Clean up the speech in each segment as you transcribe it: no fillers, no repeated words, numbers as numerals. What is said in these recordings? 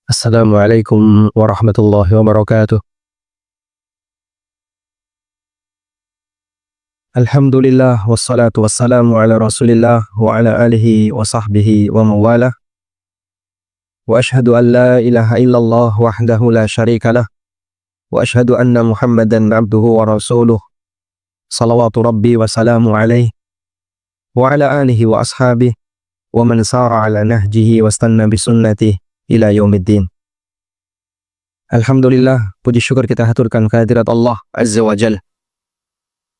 Assalamualaikum warahmatullahi wabarakatuh. Alhamdulillah wassalatu wassalamu ala Rasulillah wa ala alihi wa sahbihi wa mawalah. Wa ashhadu an la ilaha illallah wahdahu la syarikalah wa ashhadu anna Muhammadan abduhu wa rasuluh. Salawatu rabbi wa salamu alaihi wa ala alihi wa ashabihi wa man sara ala nahjihi wa istanna bi sunnatihi ila yaumiddin. Alhamdulillah, puji syukur kita haturkan kehadirat Allah Azza wa Jalla.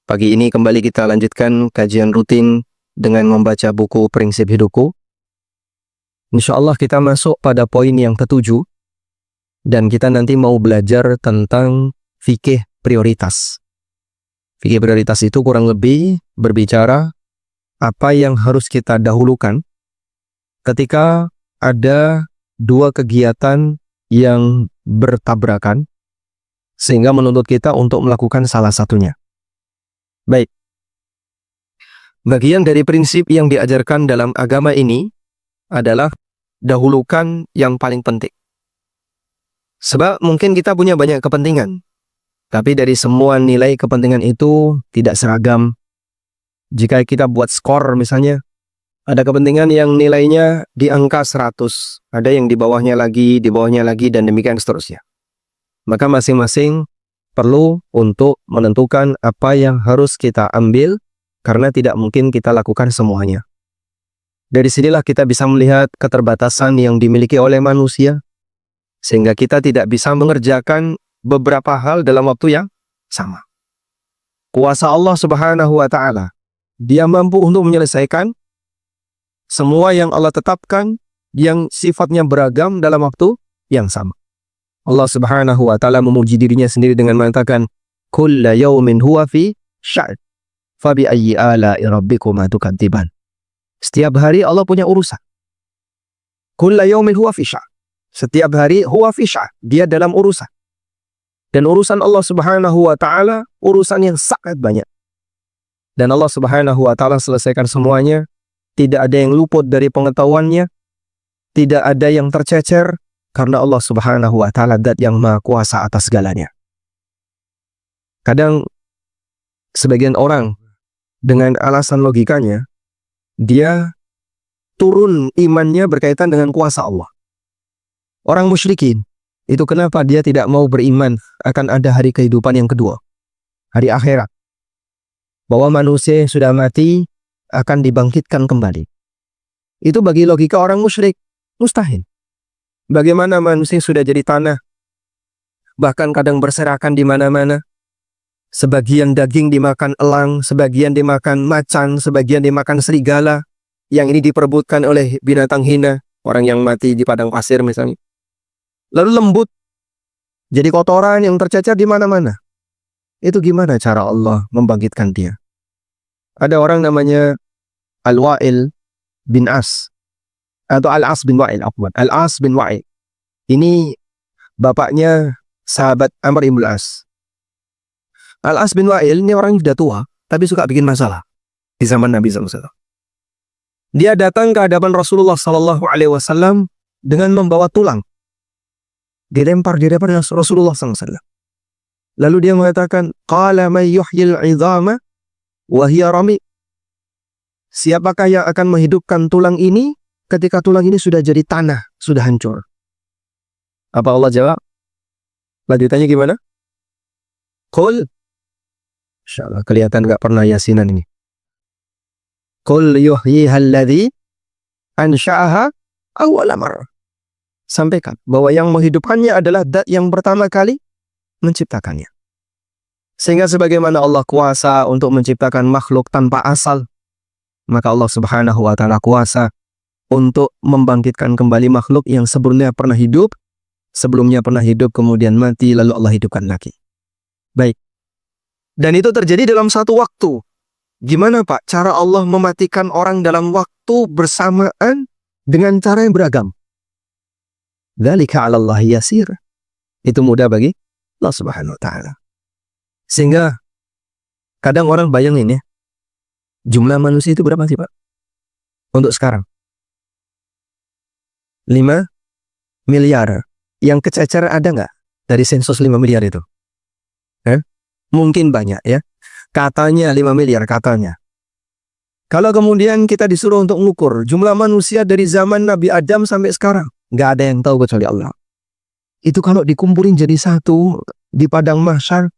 Pagi ini kembali kita lanjutkan kajian rutin dengan membaca buku Prinsip Hidupku. InsyaAllah kita masuk pada poin yang ketujuh, dan kita nanti mau belajar tentang fikih prioritas. Fikih prioritas itu kurang lebih berbicara apa yang harus kita dahulukan ketika ada dua kegiatan yang bertabrakan, sehingga menuntut kita untuk melakukan salah satunya. Baik, bagian dari prinsip yang diajarkan dalam agama ini adalah dahulukan yang paling penting. Sebab mungkin kita punya banyak kepentingan, tapi dari semua nilai kepentingan itu tidak seragam. Jika kita buat skor misalnya, ada kepentingan yang nilainya di angka 100, ada yang di bawahnya lagi, dan demikian seterusnya. Maka masing-masing perlu untuk menentukan apa yang harus kita ambil, karena tidak mungkin kita lakukan semuanya. Dari sinilah kita bisa melihat keterbatasan yang dimiliki oleh manusia, sehingga kita tidak bisa mengerjakan beberapa hal dalam waktu yang sama. Kuasa Allah Subhanahu wa Ta'ala, Dia mampu untuk menyelesaikan semua yang Allah tetapkan yang sifatnya beragam dalam waktu yang sama. Allah Subhanahu wa Ta'ala memuji dirinya sendiri dengan mengatakan, "Kulla yaumin huwa fi sya'an, fa bi ayyi ala'i rabbikuma tukadziban." Setiap hari Allah punya urusan. Kulla yaumin huwa fi sya'an. Setiap hari huwa fi sya'an, dia dalam urusan. Dan urusan Allah Subhanahu wa Ta'ala urusan yang sangat banyak. Dan Allah Subhanahu wa Ta'ala selesaikan semuanya. Tidak ada yang luput dari pengetahuannya, tidak ada yang tercecer, karena Allah Subhanahu wa Ta'ala zat yang maha kuasa atas segalanya. Kadang sebagian orang dengan alasan logikanya, dia turun imannya berkaitan dengan kuasa Allah. Orang musyrikin itu kenapa dia tidak mau beriman akan ada hari kehidupan yang kedua, hari akhirat, bahwa manusia yang sudah mati akan dibangkitkan kembali. Itu bagi logika orang musyrik mustahil. Bagaimana manusia sudah jadi tanah, bahkan kadang berserakan di mana-mana. Sebagian daging dimakan elang, sebagian dimakan macan, sebagian dimakan serigala. Yang ini diperebutkan oleh binatang hina, orang yang mati di padang pasir misalnya. Lalu lembut, jadi kotoran yang tercecer di mana-mana. Itu gimana cara Allah membangkitkan dia? Ada orang namanya Al-Wa'il bin As, atau Al-As bin Wa'il, Al-As bin Wa'il. Ini bapaknya sahabat Amr ibn As. Al-As bin Wa'il ini orang yang sudah tua, tapi suka bikin masalah di zaman Nabi SAW. Dia datang ke hadapan Rasulullah SAW dengan membawa tulang. Dilempar dengan Rasulullah SAW. Lalu dia mengatakan, "Qala may yuhyil 'idhama wa hiya rami." Siapakah yang akan menghidupkan tulang ini ketika tulang ini sudah jadi tanah, sudah hancur? Apa Allah jawab? Lanjutannya gimana? Qul, insyaallah kelihatan gak pernah yasinan ini. Qul yuhyiha alladhi ansha'aha awwala marrah. Sampaikan bahwa yang menghidupkannya adalah zat yang pertama kali menciptakannya. Sehingga sebagaimana Allah kuasa untuk menciptakan makhluk tanpa asal, maka Allah Subhanahu wa Ta'ala kuasa untuk membangkitkan kembali makhluk yang sebelumnya pernah hidup kemudian mati, lalu Allah hidupkan lagi. Baik. Dan itu terjadi dalam satu waktu. Gimana Pak cara Allah mematikan orang dalam waktu bersamaan dengan cara yang beragam? Dzalika 'ala Allahi yasir. Itu mudah bagi Allah Subhanahu wa Ta'ala. Sehingga kadang orang bayangin ya, jumlah manusia itu berapa sih Pak? Untuk sekarang 5 miliar. yang kececer ada nggak dari sensus 5 miliar itu? Mungkin banyak ya. Katanya 5 miliar katanya. Kalau kemudian kita disuruh untuk mengukur jumlah manusia dari zaman Nabi Adam sampai sekarang, nggak ada yang tahu kecuali Allah. Itu kalau dikumpulin jadi satu di padang mahsyar,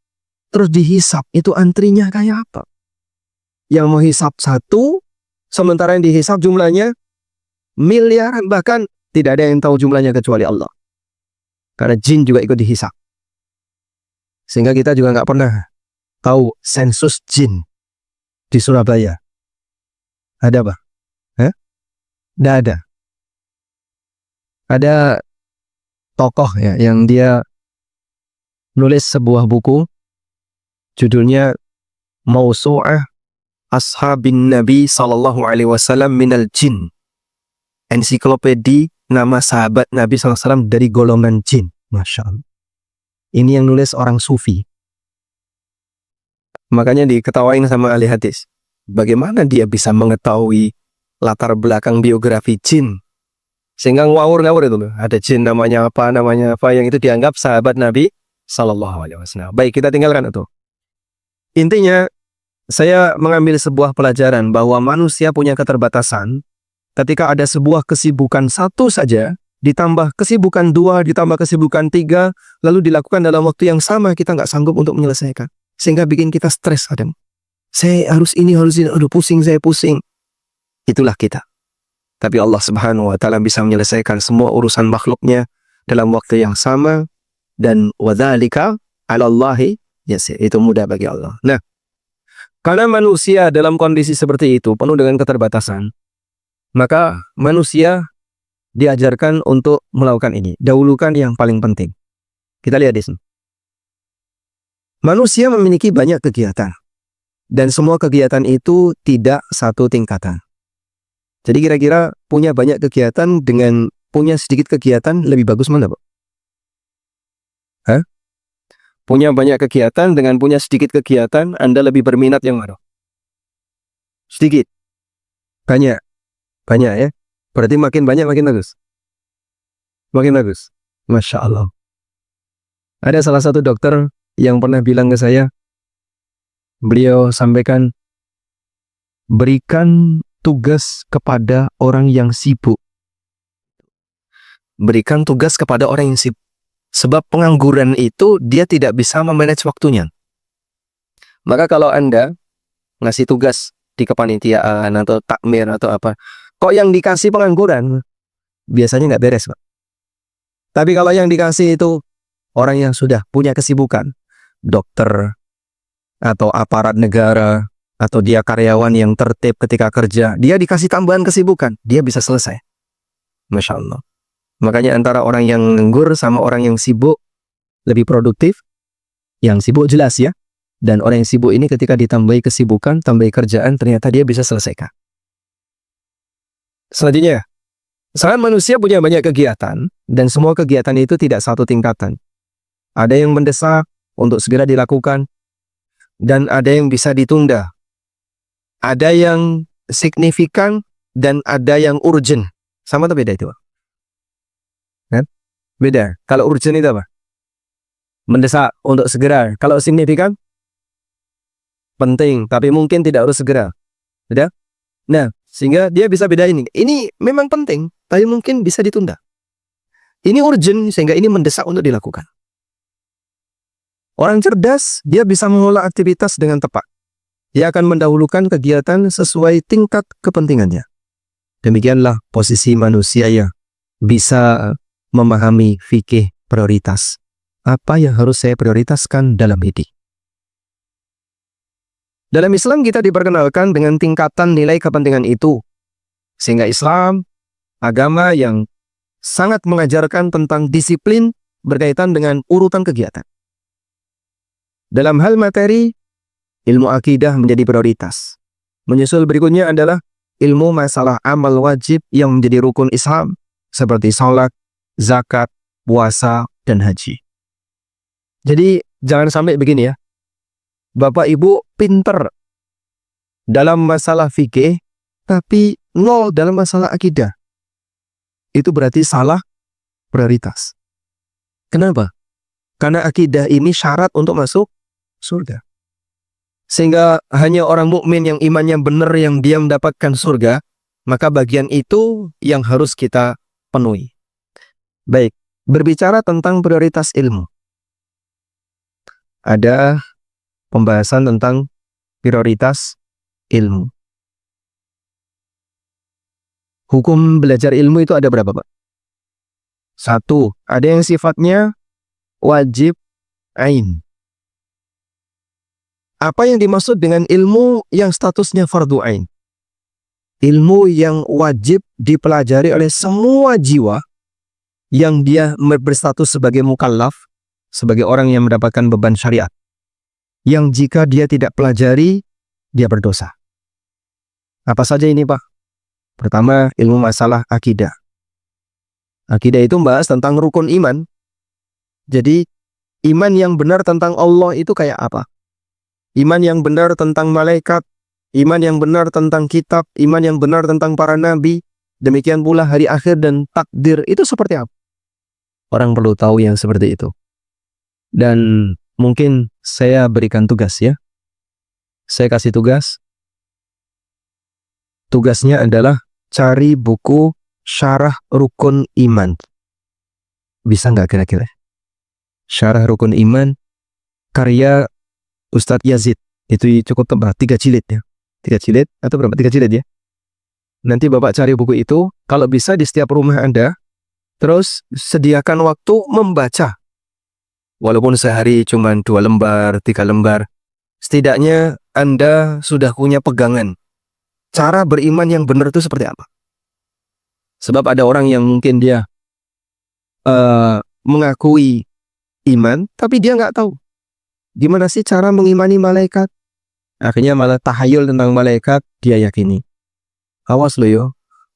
terus dihisap, itu antrinya kayak apa? Yang mau hisap satu, sementara yang dihisap jumlahnya miliaran, bahkan tidak ada yang tahu jumlahnya kecuali Allah. Karena jin juga ikut dihisap. Sehingga kita juga nggak pernah tahu sensus jin di Surabaya. Ada apa? Nggak ada. Ada tokoh ya yang dia nulis sebuah buku, judulnya Mausu'ah Ashabin Nabi Sallallahu Alaihi Wasallam Minal Jin. Ensiklopedi nama sahabat Nabi SAW dari golongan jin. Masya Allah. Ini yang nulis orang sufi. Makanya diketawain sama ahli hadis. Bagaimana dia bisa mengetahui latar belakang biografi jin? Sehingga ngawur-ngawur itu loh. Ada jin namanya apa yang itu dianggap sahabat Nabi Sallallahu Alaihi Wasallam. Baik, kita tinggalkan itu. Intinya, saya mengambil sebuah pelajaran bahwa manusia punya keterbatasan. Ketika ada sebuah kesibukan satu saja, ditambah kesibukan dua, ditambah kesibukan tiga, lalu dilakukan dalam waktu yang sama, kita nggak sanggup untuk menyelesaikan. Sehingga bikin kita stres kadang. Saya harus ini, aduh pusing, saya pusing. Itulah kita. Tapi Allah Subhanahu wa Ta'ala bisa menyelesaikan semua urusan makhluknya dalam waktu yang sama, dan wadzalika 'alallahi yasir. Itu mudah bagi Allah. Nah, karena manusia dalam kondisi seperti itu penuh dengan keterbatasan, maka manusia diajarkan untuk melakukan ini. Dahulukan yang paling penting. Kita lihat di sini. Manusia memiliki banyak kegiatan. Dan semua kegiatan itu tidak satu tingkatan. Jadi kira-kira punya banyak kegiatan dengan punya sedikit kegiatan lebih bagus mana, Pak? Punya banyak kegiatan dengan punya sedikit kegiatan, Anda lebih berminat yang mana? Sedikit. Banyak. Banyak ya. Berarti makin banyak makin bagus. Makin bagus. Masya Allah. Ada salah satu dokter yang pernah bilang ke saya, beliau sampaikan, berikan tugas kepada orang yang sibuk. Berikan tugas kepada orang yang sibuk. Sebab pengangguran itu dia tidak bisa memanage waktunya. Maka kalau Anda ngasih tugas di kepanitiaan atau takmir atau apa, kok yang dikasih pengangguran, biasanya nggak beres, Pak. Tapi kalau yang dikasih itu orang yang sudah punya kesibukan, dokter atau aparat negara, atau dia karyawan yang tertib ketika kerja, dia dikasih tambahan kesibukan, dia bisa selesai. Masya Allah. Makanya antara orang yang nganggur sama orang yang sibuk lebih produktif. Yang sibuk jelas ya. Dan orang yang sibuk ini ketika ditambahi kesibukan, tambahi kerjaan, ternyata dia bisa selesaikan. Selanjutnya, saat manusia punya banyak kegiatan, dan semua kegiatan itu tidak satu tingkatan. Ada yang mendesak untuk segera dilakukan, dan ada yang bisa ditunda. Ada yang signifikan, dan ada yang urgent. Sama atau beda itu? Beda. Kalau urgent itu apa? Mendesak untuk segera. Kalau signifikan? Penting, tapi mungkin tidak harus segera. Beda? Nah, sehingga dia bisa bedain. Ini memang penting, tapi mungkin bisa ditunda. Ini urgent, sehingga ini mendesak untuk dilakukan. Orang cerdas, dia bisa mengelola aktivitas dengan tepat. Dia akan mendahulukan kegiatan sesuai tingkat kepentingannya. Demikianlah posisi manusia yang bisa memahami fikih prioritas. Apa yang harus saya prioritaskan dalam hidup? Dalam Islam kita diperkenalkan dengan tingkatan nilai kepentingan itu. Sehingga Islam, agama yang sangat mengajarkan tentang disiplin berkaitan dengan urutan kegiatan. Dalam hal materi, ilmu akidah menjadi prioritas. Menyusul berikutnya adalah ilmu masalah amal wajib yang menjadi rukun Islam, seperti sholat, zakat, puasa, dan haji. Jadi jangan sampai begini ya. Bapak Ibu pinter dalam masalah fikih, tapi nol dalam masalah akidah. Itu berarti salah prioritas. Kenapa? Karena akidah ini syarat untuk masuk surga. Sehingga hanya orang mukmin yang imannya benar yang dia mendapatkan surga, maka bagian itu yang harus kita penuhi. Baik, berbicara tentang prioritas ilmu. Ada pembahasan tentang prioritas ilmu. Hukum belajar ilmu itu ada berapa, Pak? Satu, ada yang sifatnya wajib ain. Apa yang dimaksud dengan ilmu yang statusnya fardu ain? Ilmu yang wajib dipelajari oleh semua jiwa yang dia berstatus sebagai mukallaf, sebagai orang yang mendapatkan beban syariat. Yang jika dia tidak pelajari, dia berdosa. Apa saja ini, Pak? Pertama, ilmu masalah akidah. Akidah itu membahas tentang rukun iman. Jadi, iman yang benar tentang Allah itu kayak apa? Iman yang benar tentang malaikat, iman yang benar tentang kitab, iman yang benar tentang para nabi, demikian pula hari akhir dan takdir, itu seperti apa? Orang perlu tahu yang seperti itu. Dan mungkin saya berikan tugas ya. Saya kasih tugas. Tugasnya adalah cari buku Syarah Rukun Iman. Bisa nggak kira-kira? Syarah Rukun Iman karya Ustadz Yazid. Itu cukup tebal, 3 jilid ya. 3 jilid atau berapa? 3 jilid ya. Nanti Bapak cari buku itu, kalau bisa di setiap rumah Anda, terus sediakan waktu membaca. Walaupun sehari cuma 2 lembar, 3 lembar, setidaknya Anda sudah punya pegangan. Cara beriman yang benar itu seperti apa? Sebab ada orang yang mungkin dia mengakui iman, tapi dia nggak tahu gimana sih cara mengimani malaikat. Akhirnya malah tahayul tentang malaikat dia yakini. Awas lo yo,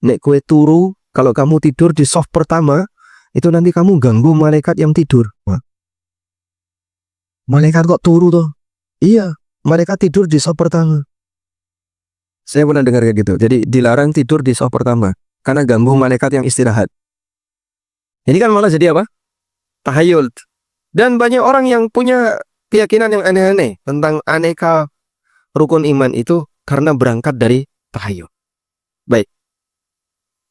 nek kue turu, kalau kamu tidur di soft pertama, itu nanti kamu ganggu malaikat yang tidur. Wah. Malaikat kok turu tuh? Iya, malaikat tidur di soft pertama. Saya pernah dengar kayak gitu. Jadi dilarang tidur di soft pertama karena ganggu malaikat yang istirahat. Ini kan malah jadi apa? Tahayul. Dan banyak orang yang punya keyakinan yang aneh-aneh tentang aneka rukun iman itu karena berangkat dari tahayul. Baik.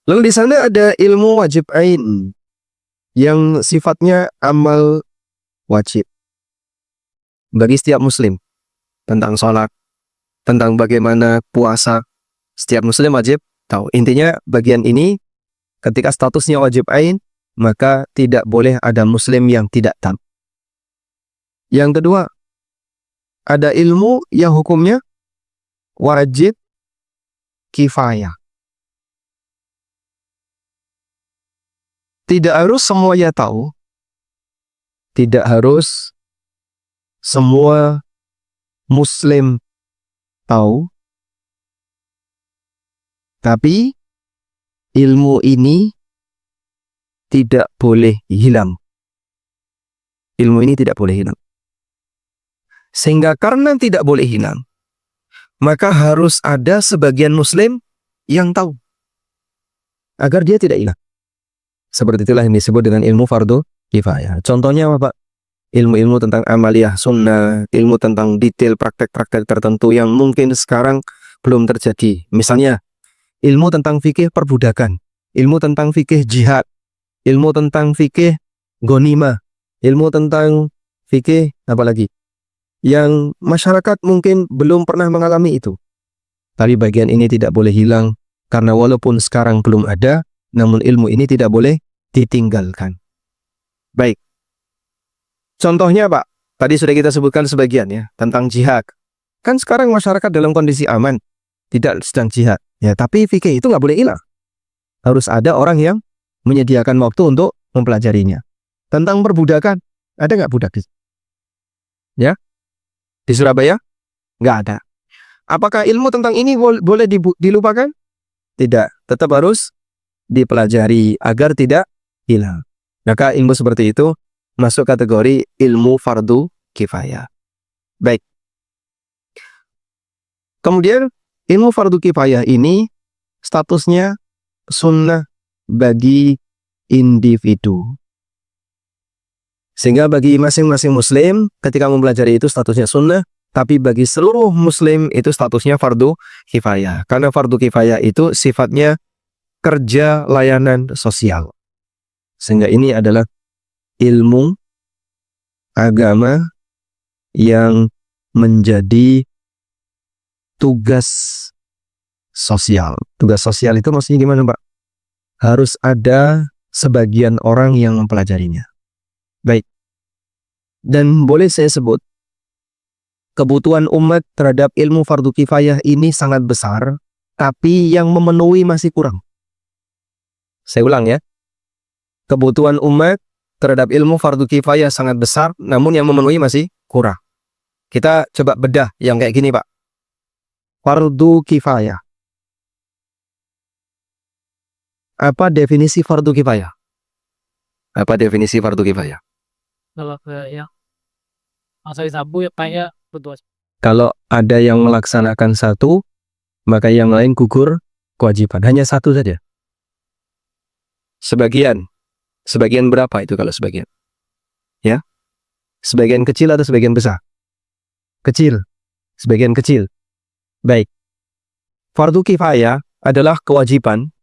Lalu di sana ada ilmu wajib ain yang sifatnya amal wajib bagi setiap muslim, tentang sholat, tentang bagaimana puasa. Setiap muslim wajib tahu. Intinya bagian ini ketika statusnya wajib ain, maka tidak boleh ada muslim yang tidak tahu. Yang kedua, ada ilmu yang hukumnya wajib kifayah. Tidak harus semuanya tahu. Tidak harus semua muslim tahu. Tapi ilmu ini tidak boleh hilang. Ilmu ini tidak boleh hilang. Sehingga karena tidak boleh hilang, maka harus ada sebagian muslim yang tahu agar dia tidak hilang. Seperti itulah yang disebut dengan ilmu fardu kifayah. Contohnya apa, Pak? Ilmu-ilmu tentang amaliyah sunnah, ilmu tentang detail praktek-praktek tertentu yang mungkin sekarang belum terjadi. Misalnya, ilmu tentang fikih perbudakan, ilmu tentang fikih jihad, ilmu tentang fikih ghanimah, ilmu tentang fikih apa lagi? Yang masyarakat mungkin belum pernah mengalami itu. Tapi bagian ini tidak boleh hilang, karena walaupun sekarang belum ada, namun ilmu ini tidak boleh ditinggalkan. Baik. Contohnya, Pak, tadi sudah kita sebutkan sebagian ya, tentang jihad. Kan sekarang masyarakat dalam kondisi aman, tidak sedang jihad. Ya, tapi fikih itu nggak boleh hilang. Harus ada orang yang menyediakan waktu untuk mempelajarinya. Tentang perbudakan, ada nggak budak? Ya, di Surabaya nggak ada. Apakah ilmu tentang ini boleh dilupakan? Tidak, tetap harus dipelajari agar tidak hilang. Maka ilmu seperti itu masuk kategori ilmu fardu kifayah. Baik. Kemudian ilmu fardu kifayah ini statusnya sunnah bagi individu. Sehingga bagi masing-masing muslim ketika mempelajari itu statusnya sunnah, tapi bagi seluruh muslim itu statusnya fardu kifayah. Karena fardu kifayah itu sifatnya kerja layanan sosial. Sehingga ini adalah ilmu agama yang menjadi tugas sosial. Tugas sosial itu maksudnya gimana, Pak? Harus ada sebagian orang yang mempelajarinya. Baik. Dan boleh saya sebut, kebutuhan umat terhadap ilmu fardu kifayah ini sangat besar, tapi yang memenuhi masih kurang. Saya ulang ya. Kebutuhan umat terhadap ilmu fardu kifayah sangat besar, namun yang memenuhi masih kurang. Kita coba bedah yang kayak gini, Pak. Fardu kifayah. Apa definisi fardu kifayah? Apa definisi fardu kifayah? Kalau yang masa sabu ya kayak berdua. Kalau ada yang melaksanakan satu, maka yang lain gugur kewajiban. Hanya satu saja. Sebagian. Sebagian berapa itu kalau sebagian? Ya. Sebagian kecil atau sebagian besar? Kecil. Sebagian kecil. Baik. Fardu kifayah adalah kewajiban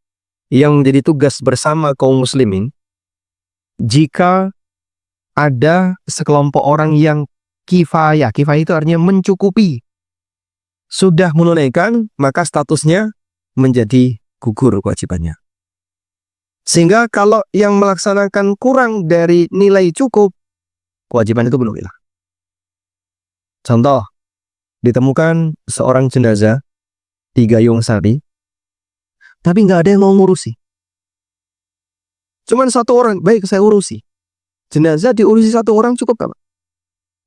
yang menjadi tugas bersama kaum muslimin jika ada sekelompok orang yang kifayah. Kifayah itu artinya mencukupi. Sudah menunaikan, maka statusnya menjadi gugur kewajibannya. Sehingga kalau yang melaksanakan kurang dari nilai cukup, kewajiban itu belum hilang. Contoh, ditemukan seorang jenazah di Gayung Sari, tapi nggak ada yang mau ngurusi. Cuman satu orang, baik saya urusi. Jenazah diurusi satu orang cukup nggak, Pak?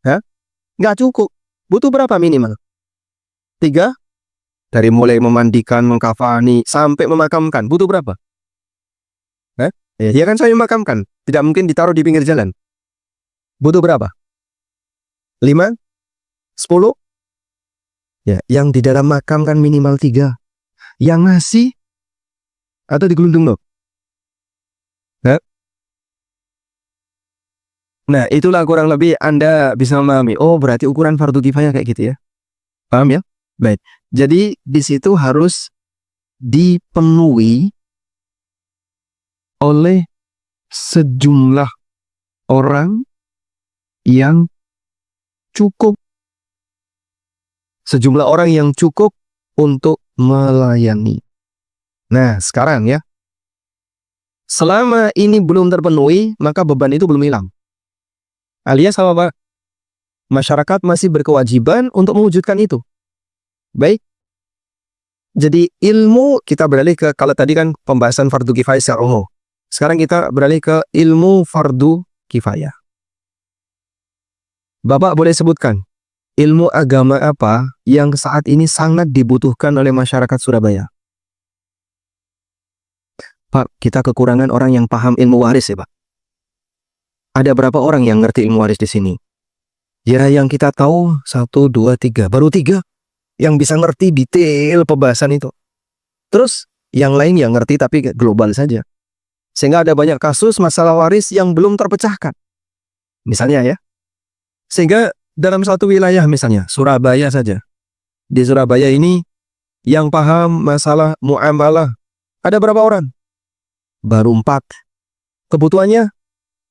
Hah? Nggak cukup. Butuh berapa minimal? 3? Dari mulai memandikan, mengkafani, sampai memakamkan. Butuh berapa? Hah? Ya kan saya memakamkan. Tidak mungkin ditaruh di pinggir jalan. Butuh berapa? 5? 10? Ya, yang di dalam makam kan minimal 3. Yang ngasih atau digelundung loh. Nah, itulah kurang lebih Anda bisa memahami. Oh, berarti ukuran fardu kifayah kayak gitu ya. Paham ya? Baik. Jadi di situ harus dipenuhi oleh sejumlah orang yang cukup. Sejumlah orang yang cukup untuk melayani. Nah, sekarang ya. Selama ini belum terpenuhi, maka beban itu belum hilang. Alias apa, Pak? Masyarakat masih berkewajiban untuk mewujudkan itu. Baik. Jadi ilmu kita beralih ke, kalau tadi kan pembahasan fardu kifayah secara umum. Sekarang kita beralih ke ilmu fardu kifayah. Bapak boleh sebutkan ilmu agama apa yang saat ini sangat dibutuhkan oleh masyarakat Surabaya? Pak, kita kekurangan orang yang paham ilmu waris ya, Pak. Ada berapa orang yang ngerti ilmu waris di sini? Ya, yang kita tahu 1, 2, 3. Baru 3 yang bisa ngerti detail pembahasan itu. Terus yang lain yang ngerti tapi global saja. Sehingga ada banyak kasus masalah waris yang belum terpecahkan. Misalnya ya. Sehingga dalam satu wilayah misalnya, Surabaya saja. Di Surabaya ini yang paham masalah muamalah ada berapa orang? Baru 4. Kebutuhannya?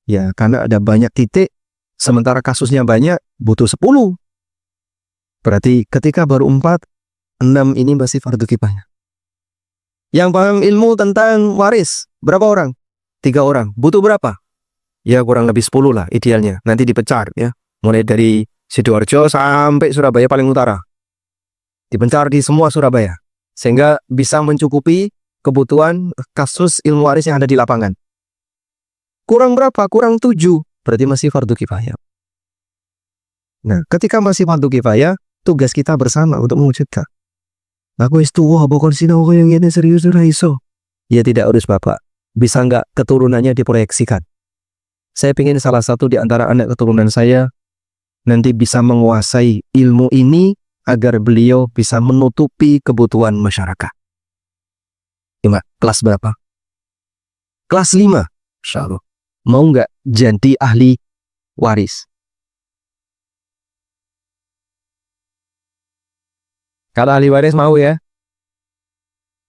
Ya, karena ada banyak titik, sementara kasusnya banyak, butuh 10. Berarti ketika baru 4, 6 ini masih fardu kifayah. Yang paham ilmu tentang waris, berapa orang? 3 orang. Butuh berapa? Ya kurang lebih 10 lah idealnya. Nanti dipencar ya. Mulai dari Sidoarjo sampai Surabaya paling utara. Dipencar di semua Surabaya. Sehingga bisa mencukupi kebutuhan kasus ilmu waris yang ada di lapangan. Kurang berapa? Kurang 7. Berarti masih fardu kifayah. Nah, ketika masih fardu kifayah, tugas kita bersama untuk mewujudkan. Aku tua, bukan sinau yang ini serius iso. Ya tidak urus Bapak. Bisa nggak keturunannya diproyeksikan? Saya ingin salah satu di antara anak keturunan saya nanti bisa menguasai ilmu ini agar beliau bisa menutupi kebutuhan masyarakat. Kelas berapa? Kelas 5. Insya Allah. Mau nggak jadi ahli waris. Kalau ahli waris mau ya?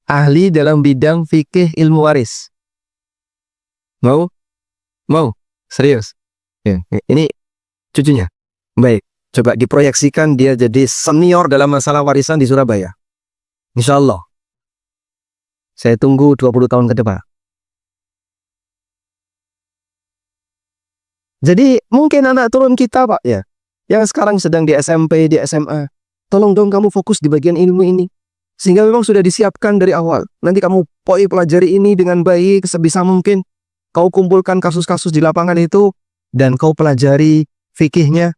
Ahli dalam bidang fikih ilmu waris. Mau? Mau? Serius? Ya, ini cucunya. Baik, coba diproyeksikan dia jadi senior dalam masalah warisan di Surabaya. Insya Allah. Saya tunggu 20 tahun ke depan. Jadi mungkin anak turun kita Pak ya, yang sekarang sedang di SMP, di SMA, tolong dong kamu fokus di bagian ilmu ini. Sehingga memang sudah disiapkan dari awal. Nanti kamu pelajari ini dengan baik, sebisa mungkin. Kau kumpulkan kasus-kasus di lapangan itu, dan kau pelajari fikihnya,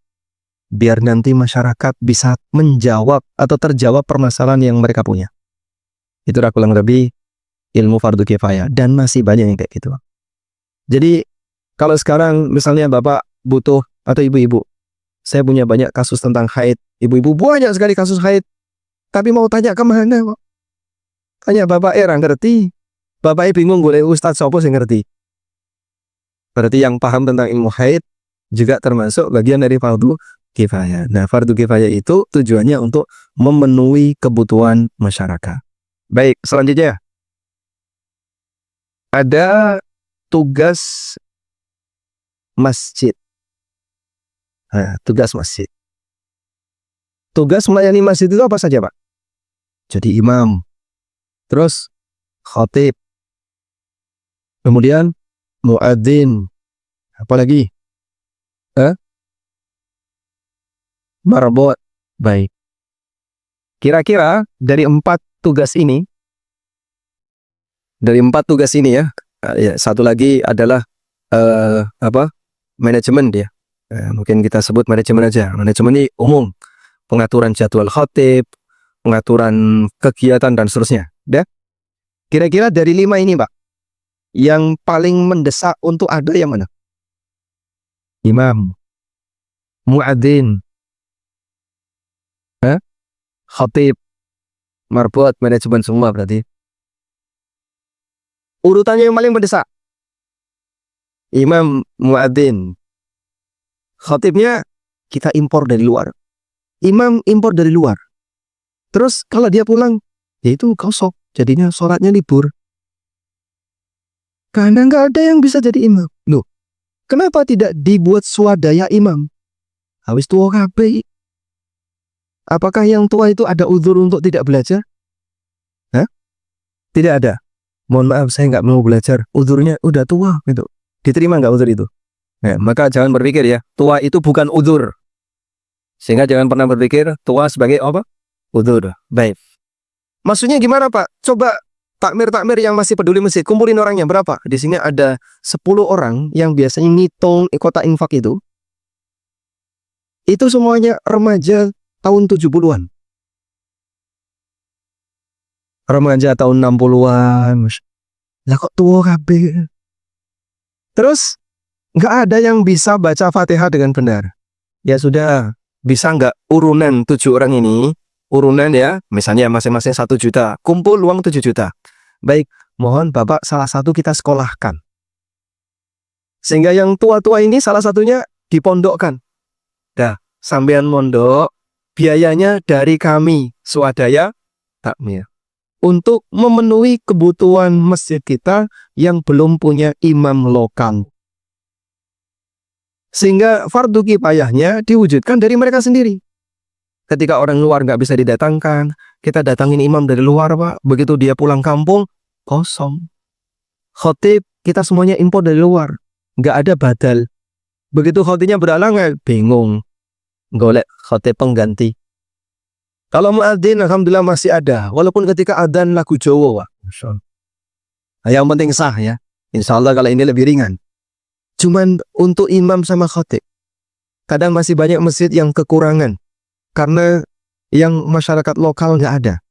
biar nanti masyarakat bisa menjawab atau terjawab permasalahan yang mereka punya. Itulah kurang lebih ilmu fardu kifayah, dan masih banyak yang kayak gitu. Jadi kalau sekarang misalnya Bapak butuh atau ibu-ibu, saya punya banyak kasus tentang haid. Ibu-ibu banyak sekali kasus haid. Tapi mau tanya kemana Pak? Tanya Bapak ngerti. Bapak bingung boleh Ustadz sopo sih ngerti. Berarti yang paham tentang ilmu haid juga termasuk bagian dari fardu kifayah. Nah, fardu kifayah itu tujuannya untuk memenuhi kebutuhan masyarakat. Baik, selanjutnya. Ada tugas masjid. Nah, tugas masjid. Tugas melayani masjid itu apa saja Pak? Jadi imam, terus khatib, kemudian muadzin, apa lagi? Marbot. Baik. Kira-kira dari 4 tugas ini ya, satu lagi adalah manajemen dia. Mungkin kita sebut manajemen aja. Manajemen ini umum, pengaturan jadwal khatib, pengaturan kegiatan dan seterusnya. Ya. Kira-kira dari 5 ini Pak, yang paling mendesak untuk ada yang mana? Imam, muadzin, khatib, marbot, manajemen semua berarti. Urutannya yang paling mendesak. Imam, muadzin. Khatibnya kita impor dari luar. Imam impor dari luar. Terus kalau dia pulang, ya itu kosong. Jadinya sholatnya libur. Karena nggak ada yang bisa jadi imam. Loh, kenapa tidak dibuat swadaya imam? Habis tua kabeh. Apakah yang tua itu ada uzur untuk tidak belajar? Hah? Tidak ada. Mohon maaf, saya nggak mau belajar. Uzurnya udah tua gitu. Diterima nggak uzur itu? Nah, maka jangan berpikir ya, tua itu bukan uzur. Sehingga jangan pernah berpikir tua sebagai apa? Uzur. Baik. Maksudnya gimana Pak? Coba takmir-takmir yang masih peduli masjid, kumpulin orangnya berapa? Di sini ada 10 orang yang biasanya ngitung kotak infak itu. Itu semuanya remaja tahun 70-an. Remaja tahun 60-an. Lah kok tua kabeh? Terus nggak ada yang bisa baca Fatihah dengan benar. Ya sudah, bisa nggak urunan 7 orang ini, urunan ya, misalnya masing-masing 1 juta, kumpul uang 7 juta. Baik, mohon Bapak salah satu kita sekolahkan. Sehingga yang tua-tua ini salah satunya dipondokkan. Dah, sampean mondok, biayanya dari kami, swadaya takmir. Untuk memenuhi kebutuhan masjid kita yang belum punya imam lokal. Sehingga fardu kifayahnya diwujudkan dari mereka sendiri. Ketika orang luar nggak bisa didatangkan, kita datangin imam dari luar Pak. Begitu dia pulang kampung, kosong. Khatib, kita semuanya impor dari luar. Nggak ada badal. Begitu khatibnya beralangan, bingung. Golek khatib pengganti. Kalau muadzin, alhamdulillah masih ada. Walaupun ketika adzan lagu Jawa, Pak. Yang penting sah ya. Insya Allah kalau ini lebih ringan. Cuman untuk imam sama khatib, kadang masih banyak masjid yang kekurangan. Karena yang masyarakat lokal nggak ada.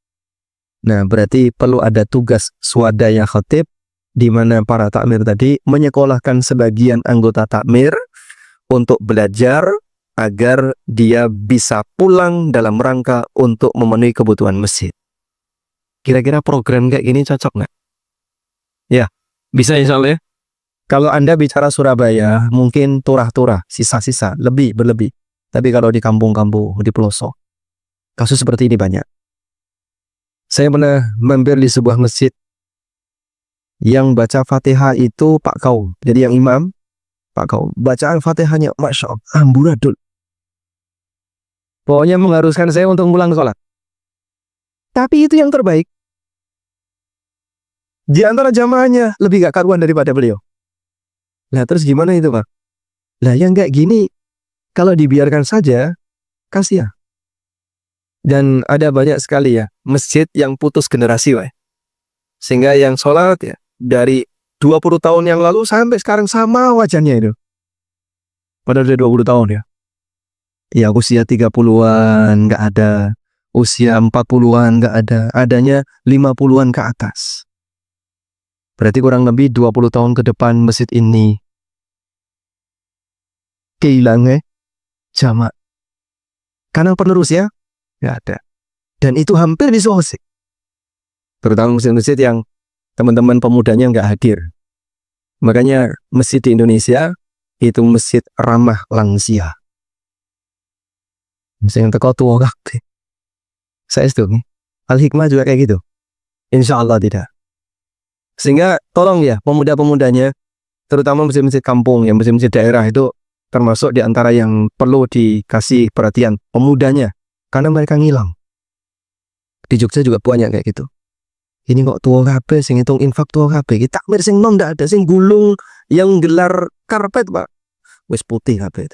Nah, berarti perlu ada tugas swadaya khatib, di mana para takmir tadi menyekolahkan sebagian anggota takmir untuk belajar, agar dia bisa pulang dalam rangka untuk memenuhi kebutuhan masjid. Kira-kira program kayak gini cocok nggak? Ya, bisa insya Allah ya. Kalau Anda bicara Surabaya, mungkin turah-turah, sisa-sisa, berlebih. Tapi kalau di kampung-kampung, di pelosok, kasus seperti ini banyak. Saya pernah mampir di sebuah masjid yang baca Fatihah itu Pak Kaum. Jadi yang imam, Pak Kaum. Bacaan Fatihahnya, Masya Allah, amburadul. Pokoknya mengharuskan saya untuk pulang sholat. Tapi itu yang terbaik. Di antara jamaahnya, lebih gak karuan daripada beliau. Lah terus gimana itu Pak? Lah yang kayak gini, kalau dibiarkan saja, kasihan. Dan ada banyak sekali ya, masjid yang putus generasi Pak. Sehingga yang sholat ya, dari 20 tahun yang lalu sampai sekarang sama wajahnya itu. Padahal udah 20 tahun ya. Ya usia 30-an nggak ada, usia 40-an nggak ada, adanya 50-an ke atas. Berarti kurang lebih 20 tahun ke depan masjid ini kehilangan jamak. Karena penerus ya, nggak ada. Dan itu hampir di Sulawesi. Terutama masjid-masjid yang teman-teman pemudanya nggak hadir. Makanya masjid di Indonesia itu masjid ramah lansia. Masjid yang teko tua kabeh. Saya setuju. Al-Hikmah juga kayak gitu. Insya Allah tidak. Sehingga tolong ya pemuda-pemudanya, terutama masjid-masjid kampung, yang masjid-masjid daerah itu termasuk di antara yang perlu dikasih perhatian pemudanya, karena mereka ngilang. Di Jogja juga banyak kayak gitu. Ini kok tua kabeh, sing hitung infak tua kabeh. Kita takmir sing nom ndak ada, sing gulung yang gelar karpet Pak, wis putih kabeh.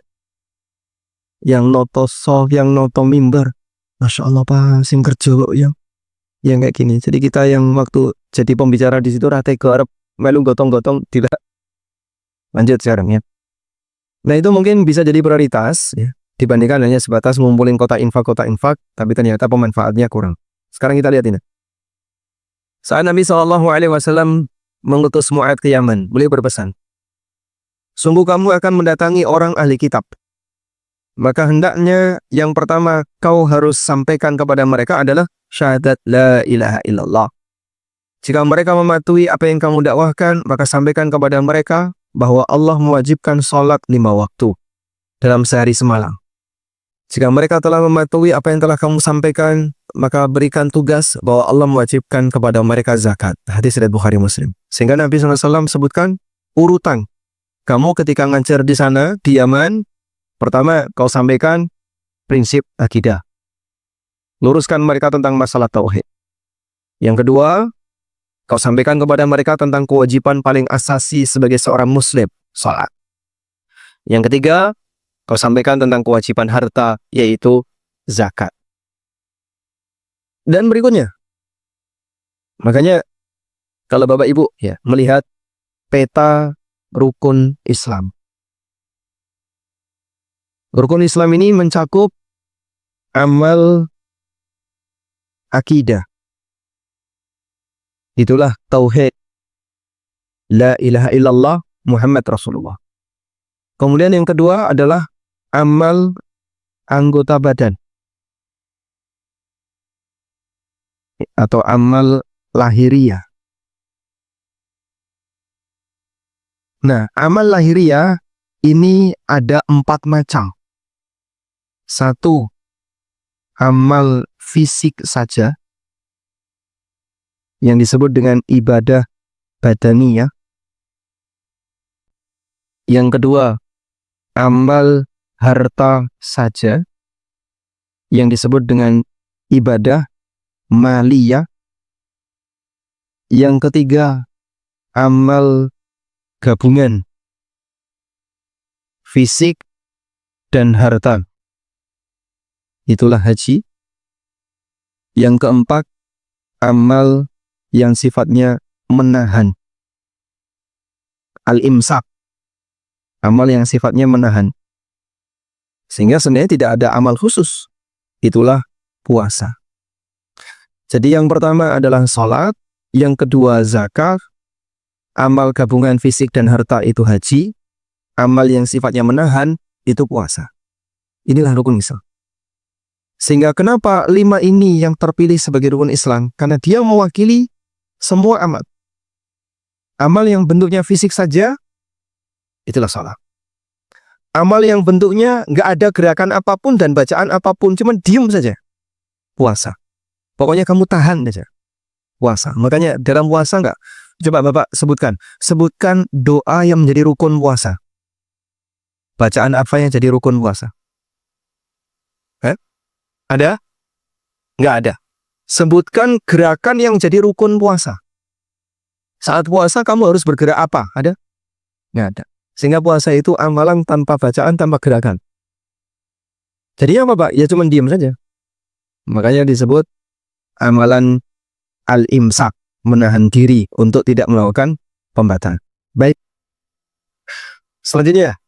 Yang noto soft, yang noto mimbar, Masya Allah Pak, sing kerja kok yang kayak gini. Jadi kita yang waktu jadi pembicara di situ rate garep melu gotong-gotong tidak. Lanjut sekarang ya. Nah itu mungkin bisa jadi prioritas ya, dibandingkan hanya sebatas ngumpulin kota infak, tapi ternyata pemanfaatnya kurang. Sekarang kita lihat ini. Saat Nabi SAW mengutus Mu'adz ke Yaman, beliau berpesan, sungguh kamu akan mendatangi orang ahli kitab. Maka hendaknya yang pertama kau harus sampaikan kepada mereka adalah syahadat la ilaha illallah. Jika mereka mematuhi apa yang kamu dakwahkan, maka sampaikan kepada mereka bahwa Allah mewajibkan sholat 5 waktu dalam sehari semalam. Jika mereka telah mematuhi apa yang telah kamu sampaikan, maka berikan tugas bahwa Allah mewajibkan kepada mereka zakat. Hadis riwayat Bukhari Muslim. Sehingga Nabi SAW sebutkan urutan. Kamu ketika ngajar di sana, di Yaman, pertama kau sampaikan prinsip akidah. Luruskan mereka tentang masalah tauhid. Yang kedua, kau sampaikan kepada mereka tentang kewajiban paling asasi sebagai seorang muslim, salat. Yang ketiga, kau sampaikan tentang kewajiban harta, yaitu zakat. Dan berikutnya, makanya kalau Bapak Ibu ya melihat peta rukun Islam. Rukun Islam ini mencakup amal akidah. Itulah tauhid. La ilaha illallah Muhammad Rasulullah. Kemudian yang kedua adalah amal anggota badan. Atau amal lahiriah. Nah, amal lahiriah ini ada 4 macam. 1, amal fisik saja yang disebut dengan ibadah badaniyah. Yang kedua, amal harta saja yang disebut dengan ibadah maliyah. Yang ketiga, amal gabungan fisik dan harta. Itulah haji. Yang keempat, amal yang sifatnya menahan. Al-imsak. Amal yang sifatnya menahan. Sehingga sebenarnya tidak ada amal khusus. Itulah puasa. Jadi yang pertama adalah sholat. Yang kedua zakat. Amal gabungan fisik dan harta itu haji. Amal yang sifatnya menahan itu puasa. Inilah rukun Islam. Sehingga kenapa 5 ini yang terpilih sebagai rukun Islam? Karena dia mewakili semua amal. Amal yang bentuknya fisik saja itulah sholat. Amal yang bentuknya nggak ada gerakan apapun dan bacaan apapun, cuman diem saja. Puasa. Pokoknya kamu tahan saja. Puasa. Makanya dalam puasa nggak? Coba Bapak sebutkan doa yang menjadi rukun puasa. Bacaan apa yang jadi rukun puasa? Ada? Nggak ada. Sebutkan gerakan yang jadi rukun puasa. Saat puasa kamu harus bergerak apa? Ada? Nggak ada. Sehingga puasa itu amalan tanpa bacaan, tanpa gerakan. Jadi apa Pak? Ya cuma diam saja. Makanya disebut amalan al-imsak, menahan diri untuk tidak melakukan pembacaan. Baik. Selanjutnya,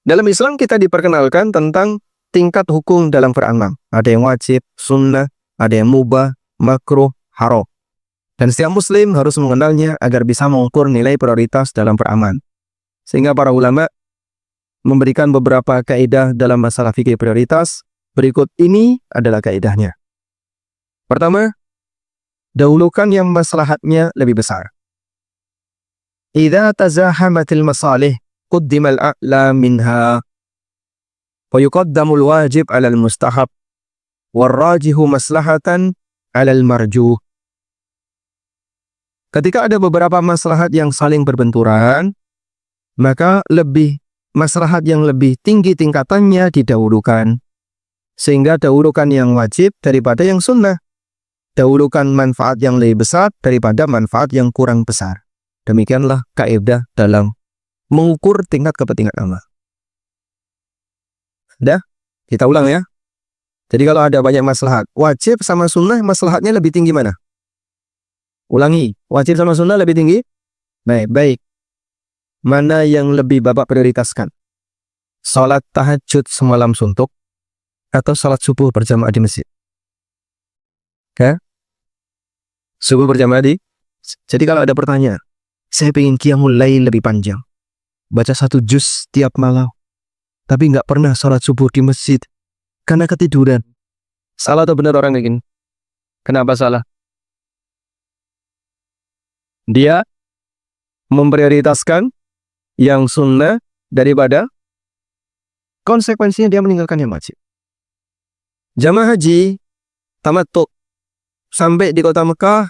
dalam Islam kita diperkenalkan tentang tingkat hukum dalam beramal. Ada yang wajib, sunnah, ada yang mubah, makruh, haram. Dan setiap muslim harus mengenalnya agar bisa mengukur nilai prioritas dalam beramal. Sehingga para ulama memberikan beberapa kaidah dalam masalah fikih prioritas. Berikut ini adalah kaidahnya. Pertama, dahulukan yang maslahatnya lebih besar. Idza tazahamatil masalih quddimal a'la minha wa yuqaddamul wajib 'alal mustahab warrajihu maslahatan 'alal marjuh. Ketika ada beberapa maslahat yang saling berbenturan, maka maslahat yang lebih tinggi tingkatannya didahulukan. Sehingga dahulukan yang wajib daripada yang sunnah. Dahulukan manfaat yang lebih besar daripada manfaat yang kurang besar. Demikianlah kaidah dalam mengukur tingkat kepentingan amal. Dah, kita ulang ya. Jadi kalau ada banyak maslahat, wajib sama sunnah, maslahatnya lebih tinggi mana? Ulangi, wajib sama sunnah lebih tinggi? Baik. Mana yang lebih Bapak prioritaskan? Salat tahajud semalam suntuk atau salat subuh berjamaah di masjid? Subuh berjamaah di? Jadi kalau ada pertanyaan, saya ingin qiyamul lail lebih panjang, baca 1 juz tiap malam, tapi nggak pernah salat subuh di masjid karena ketiduran. Salah atau benar orang kayak gini? Kenapa salah? Dia memprioritaskan yang sunnah daripada konsekuensinya dia meninggalkan yang wajib. Jamaah haji tamattu sampai di kota Mekah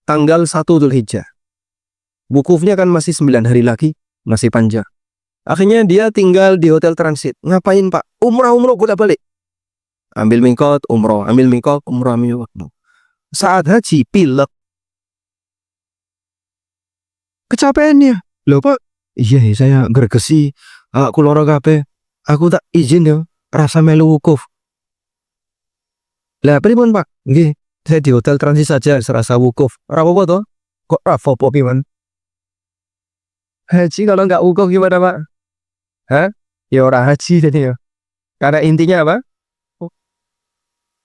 tanggal 1 Dzulhijjah. Wukufnya kan masih 9 hari lagi, masih panjang. Akhirnya dia tinggal di hotel transit. Ngapain Pak? Umrah bolak balik. Ambil miqat, umrah, ambil miqat, umrah, ambil miqat. Saat haji pilek. Kecapeannya. Loh Pak, iya saya gregesi, aku lara kabeh. Aku tak izin ya, rasa melu wukuf. Lah pripun Pak? Nggih, saya di hotel transit saja serasa wukuf. Ora apa-apa toh? Kok ora apa-apa piman? Haji kalau nggak wukuf gimana Pak? Ya ora haji tadi ya. Karena intinya apa?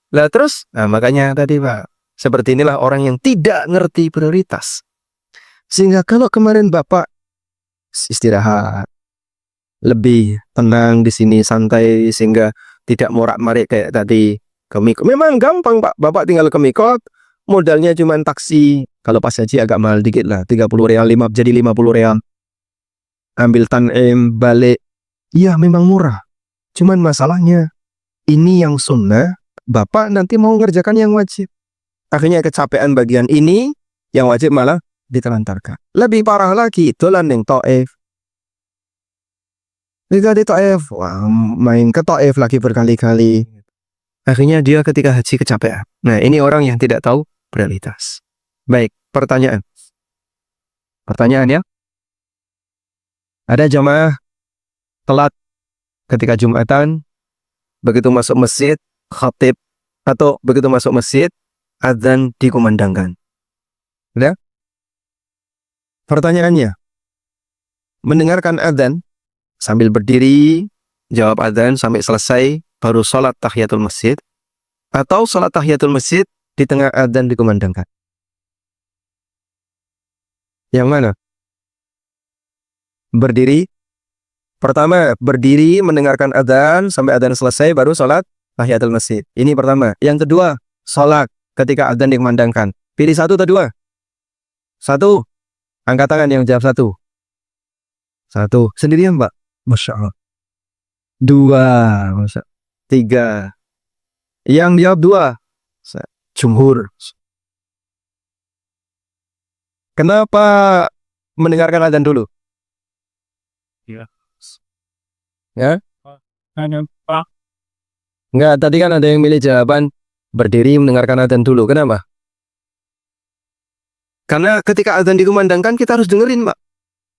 Lah terus, makanya tadi Pak, seperti inilah orang yang tidak ngerti prioritas. Sehingga kalau kemarin Bapak istirahat, lebih tenang di sini, santai, sehingga tidak morak-marik kayak tadi ke Mikot. Memang gampang Pak, Bapak tinggal ke Mikot, modalnya cuma taksi. Kalau pas haji agak mahal dikit lah, 30 real, jadi 50 real. Ambil tanem, balik. Ya memang murah. Cuman masalahnya, ini yang sunnah, Bapak nanti mau mengerjakan yang wajib. Akhirnya kecapean bagian ini, yang wajib malah ditelantarkan. Lebih parah lagi, dolan yang Taif. Lihat di Taif, wah, main ke Taif lagi berkali-kali. Akhirnya dia ketika haji kecapean. Nah, ini orang yang tidak tahu prioritas. Baik, pertanyaan. Pertanyaan ya. Ada jamaah telat ketika Jumatan, begitu masuk masjid, khatib, atau begitu masuk masjid, adzan dikumandangkan. Ya? Pertanyaannya, mendengarkan adzan sambil berdiri, jawab adzan sampai selesai, baru sholat tahiyatul masjid, atau sholat tahiyatul masjid di tengah adzan dikumandangkan? Yang mana? Berdiri. Pertama, berdiri mendengarkan adzan sampai adzan selesai, baru sholat tahiyatul masjid. Ini pertama. Yang kedua, sholat ketika adzan dikumandangkan. Pilih satu atau dua? Satu. Angkat tangan yang jawab satu. 1. Sendirian, Pak? Masya Allah. 2. Masa. 3. Yang dijawab 2. Jumhur. Kenapa mendengarkan adzan dulu? Ya. Ya? Hanya Pak. Enggak, tadi kan ada yang milih jawaban berdiri mendengarkan adzan dulu. Kenapa? Karena ketika adzan dikumandangkan kita harus dengerin, Pak.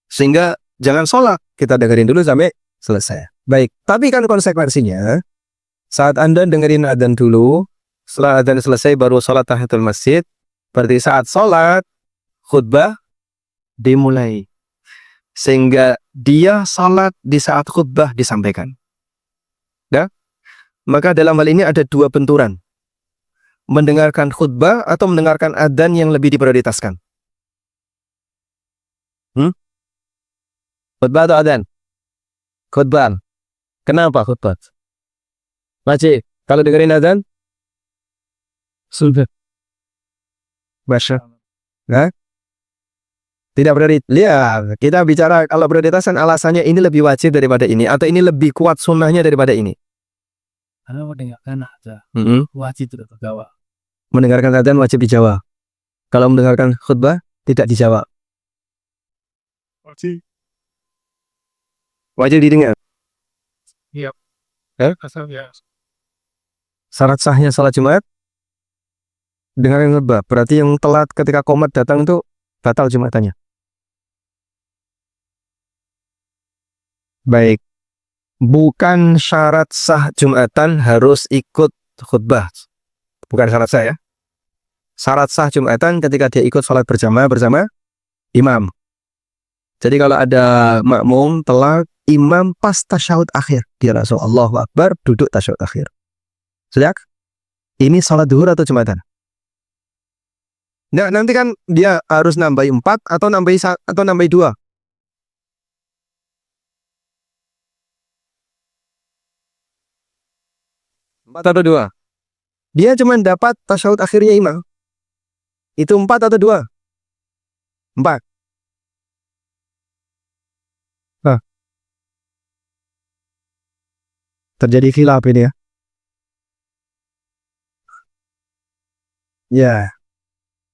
Sehingga jangan sholat, kita dengerin dulu sampai selesai. Baik, tapi kan konsekuensinya saat Anda dengerin adzan dulu, setelah adzan selesai baru sholat tahiyatul masjid, berarti saat sholat khutbah dimulai. Sehingga dia sholat di saat khutbah disampaikan. Ya? Maka dalam hal ini ada 2 benturan. Mendengarkan khutbah atau mendengarkan adzan yang lebih diprioritaskan? Khutbah atau adzan? Khutbah. Kenapa khutbah? Wajib. Kalau dengerin adzan? Sudah. Masya. Hah? Tidak prioritas. Lihat, kita bicara kalau prioritasan alasannya ini lebih wajib daripada ini, atau ini lebih kuat sunnahnya daripada ini. Karena mendengarkan aja. Wajib tidak terjawab. Mendengarkan adzan wajib dijawab. Kalau mendengarkan khutbah tidak dijawab. Wajib. Wajib didengar. Iya. Asal ya. Syarat sahnya salat Jumat dengerin khutbah. Berarti yang telat ketika qomat datang itu batal Jumatannya. Baik. Bukan syarat sah Jumatan harus ikut khutbah. Bukan syarat sah ya. Syarat sah Jumatan ketika dia ikut sholat berjamaah bersama imam. Jadi kalau ada makmum telat, imam pas tasyahud akhir, dia langsung Allahu Akbar, duduk tasyahud akhir. Sudah? Ini sholat duhur atau Jumatan? Nah, nanti kan dia harus nambahi 4 atau nambahi 2. Empat atau 2? Dia cuma dapat tasyahud akhirnya imam. Itu 4 atau 2? 4. Nah. Terjadi khilaf ini ya. Ya.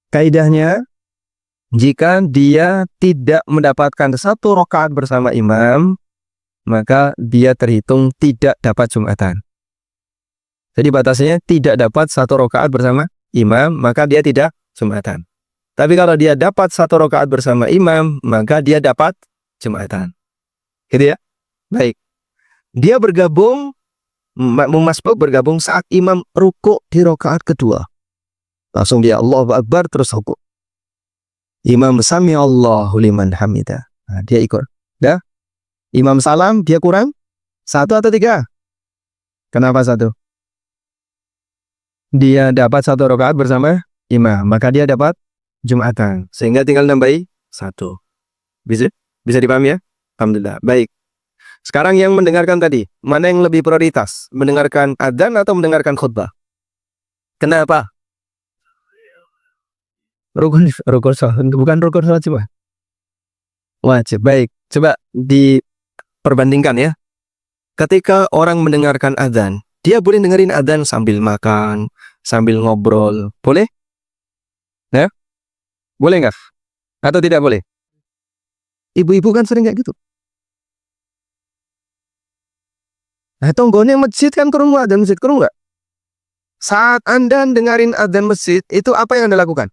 Kaidahnya, jika dia tidak mendapatkan 1 rakaat bersama imam, maka dia terhitung tidak dapat Jumatan. Jadi batasnya tidak dapat 1 rakaat bersama imam, maka dia tidak Jumatan. Tapi kalau dia dapat 1 rakaat bersama imam, maka dia dapat Jumatan. Gitu ya? Baik. Dia bergabung, makmum masbuk bergabung saat imam rukuk di rakaat kedua. Langsung dia Allahu Akbar terus rukuk. Imam sami Allahu liman hamidah. Nah, dia ikut. Dah? Imam salam, dia kurang 1 atau 3? Kenapa 1? Dia dapat 1 rakaat bersama imam, maka dia dapat Jumatan. Sehingga tinggal nambahi 1. Bisa dipahami ya? Alhamdulillah. Baik. Sekarang yang mendengarkan tadi, mana yang lebih prioritas? Mendengarkan adzan atau mendengarkan khutbah? Kenapa? Rukun bukan rukun salat coba. Wajib. Baik. Coba diperbandingkan ya. Ketika orang mendengarkan adzan, dia boleh dengerin adzan sambil makan, sambil ngobrol. Boleh? Ya? Boleh nggak? Atau tidak boleh? Ibu-ibu kan sering kayak gitu. Nah, tonggone masjid kan kerungu adzan masjid, kerungu nggak? Saat Anda dengerin adzan masjid, itu apa yang Anda lakukan?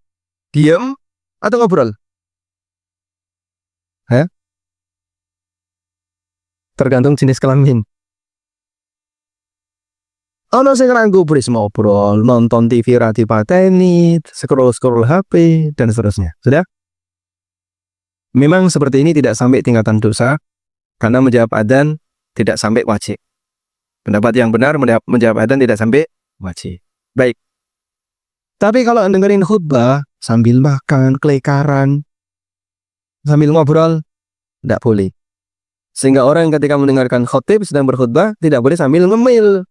Diam atau ngobrol? Hah? Tergantung jenis kelamin. Ono sing nganggo bris ngobrol, nonton TV rati pateni, scroll HP dan seterusnya. Sudah? Memang seperti ini tidak sampai tingkatan dosa karena menjawab adzan tidak sampai wajib. Pendapat yang benar menjawab adzan tidak sampai wajib. Baik. Tapi kalau dengerin khutbah sambil makan, kelekaran, sambil ngobrol, tidak boleh. Sehingga orang ketika mendengarkan khotib sedang berkhutbah tidak boleh sambil ngemil.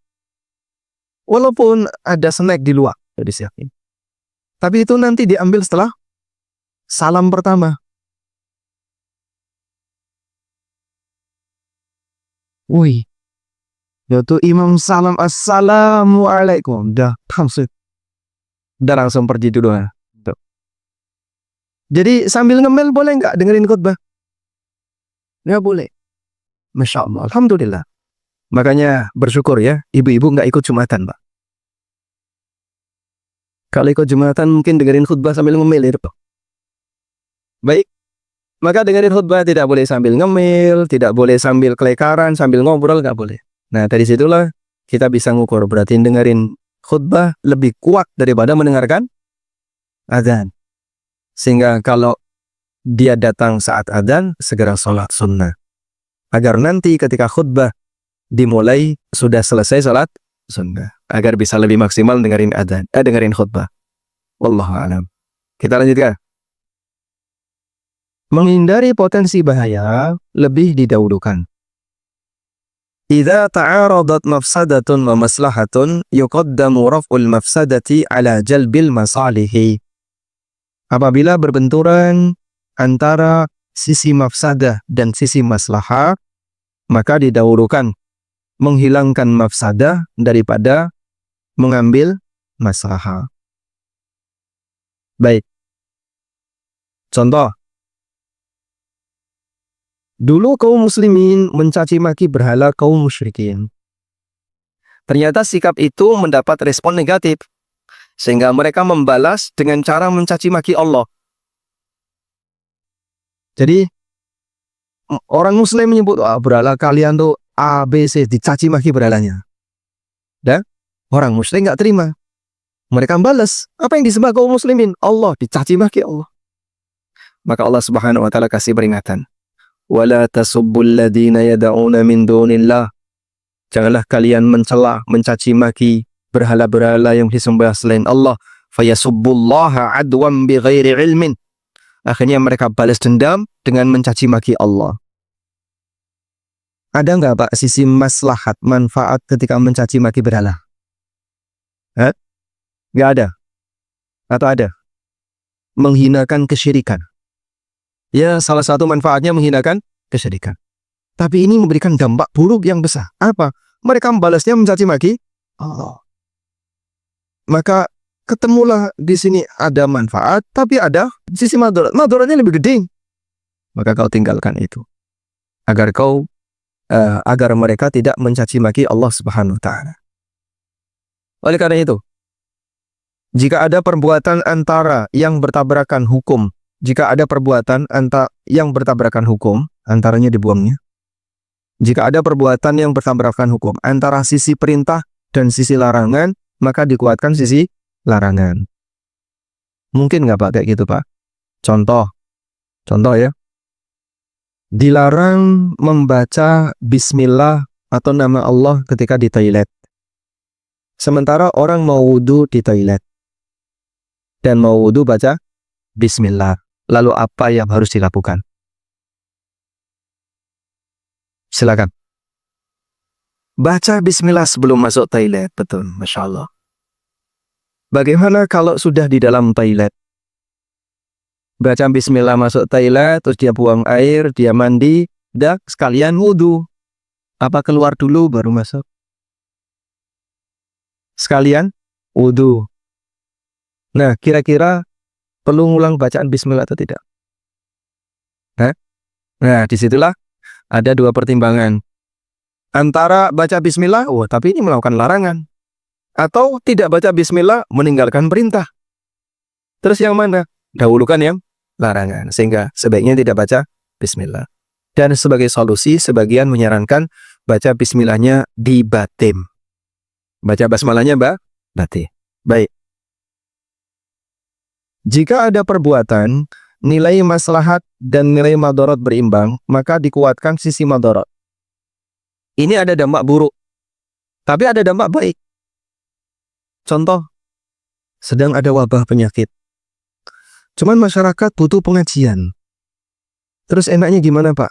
Walaupun ada snack di luar, disiapin. Tapi itu nanti diambil setelah salam pertama. Wih, yaitu imam salam assalamualaikum, udah langsung pergi dulu. Tuh. Jadi sambil ngemil boleh nggak dengerin khutbah? Nggak boleh. Masya Allah, alhamdulillah. Makanya bersyukur ya, ibu-ibu nggak ikut Jumatan, Pak. Kalau ikut Jumatan mungkin dengerin khutbah sambil ngemil ya, Pak. Baik, maka dengerin khutbah tidak boleh sambil ngemil, tidak boleh sambil kelekaran, sambil ngobrol, nggak boleh. Nah, dari situlah kita bisa ngukur. Berarti dengerin khutbah lebih kuat daripada mendengarkan adzan. Sehingga kalau dia datang saat adzan, segera sholat sunnah. Agar nanti ketika khutbah dimulai, sudah selesai sholat sunnah. Agar bisa lebih maksimal dengerin adzan, dengerin khutbah. Wallahu a'lam. Kita lanjutkan. Menghindari potensi bahaya lebih didahulukan. Idza ta'aradat mafsadatun wa maslahatun yuqaddamu raf'ul mafsadati ala jalbil masalihi. Apabila berbenturan antara sisi mafsadah dan sisi maslahah, maka didahulukan menghilangkan mafsadah daripada mengambil maslahah. Baik. Contoh. Dulu kaum muslimin mencaci maki berhala kaum musyrikin. Ternyata sikap itu mendapat respon negatif. Sehingga mereka membalas dengan cara mencaci maki Allah. Jadi, orang muslim menyebut, berhala kalian tuh A, B, C, dicaci maki berhalanya. Dan orang muslim nggak terima. Mereka membalas, apa yang disembah kaum muslimin? Allah, dicaci maki Allah. Maka Allah Subhanahu wa taala kasih peringatan. Wala tasubbul ladina yad'una min dunillah. Janganlah kalian mencela, mencaci maki berhala-berhala yang disembah selain Allah. Fayasubbullaha adwan bighairi ilmin. Akhirnya mereka balas dendam dengan mencaci maki Allah. Ada nggak Pak sisi maslahat, manfaat ketika mencaci maki berhala? Nggak ada? Atau ada? Menghinakan kesyirikan. Ya, salah satu manfaatnya menghinakan kesyirikan. Tapi ini memberikan dampak buruk yang besar. Apa? Mereka membalasnya mencaci maki Allah. Maka ketemulah di sini ada manfaat, tapi ada sisi madarat. Madaratnya lebih gede. Maka kau tinggalkan itu. Agar mereka tidak mencaci maki Allah Subhanahu wa taala. Oleh karena itu, jika ada perbuatan antara yang bertabrakan hukum, antaranya dibuangnya. Jika ada perbuatan yang bertabrakan hukum antara sisi perintah dan sisi larangan, maka dikuatkan sisi larangan. Mungkin nggak Pak kayak gitu Pak? Contoh ya. Dilarang membaca bismillah atau nama Allah ketika di toilet. Sementara orang mau wudhu di toilet. Dan mau wudhu baca bismillah. Lalu apa yang harus dilakukan? Silakan. Baca bismillah sebelum masuk toilet. Betul, Masya Allah. Bagaimana kalau sudah di dalam toilet? Baca bismillah masuk toilet, terus dia buang air, dia mandi, dah sekalian wudhu. Apa keluar dulu baru masuk? Sekalian wudhu. Nah, kira-kira perlu ngulang bacaan bismillah atau tidak? Nah, disitulah ada dua pertimbangan. Antara baca bismillah, tapi ini melakukan larangan. Atau tidak baca bismillah, meninggalkan perintah. Terus yang mana? Dahulukan yang larangan. Sehingga sebaiknya tidak baca bismillah. Dan sebagai solusi, sebagian menyarankan baca bismillahnya di batin. Baca basmalahnya batin. Baik. Jika ada perbuatan, nilai maslahat dan nilai madarat berimbang, maka dikuatkan sisi madarat. Ini ada dampak buruk, tapi ada dampak baik. Contoh, sedang ada wabah penyakit. Cuman masyarakat butuh pengajian. Terus enaknya gimana Pak?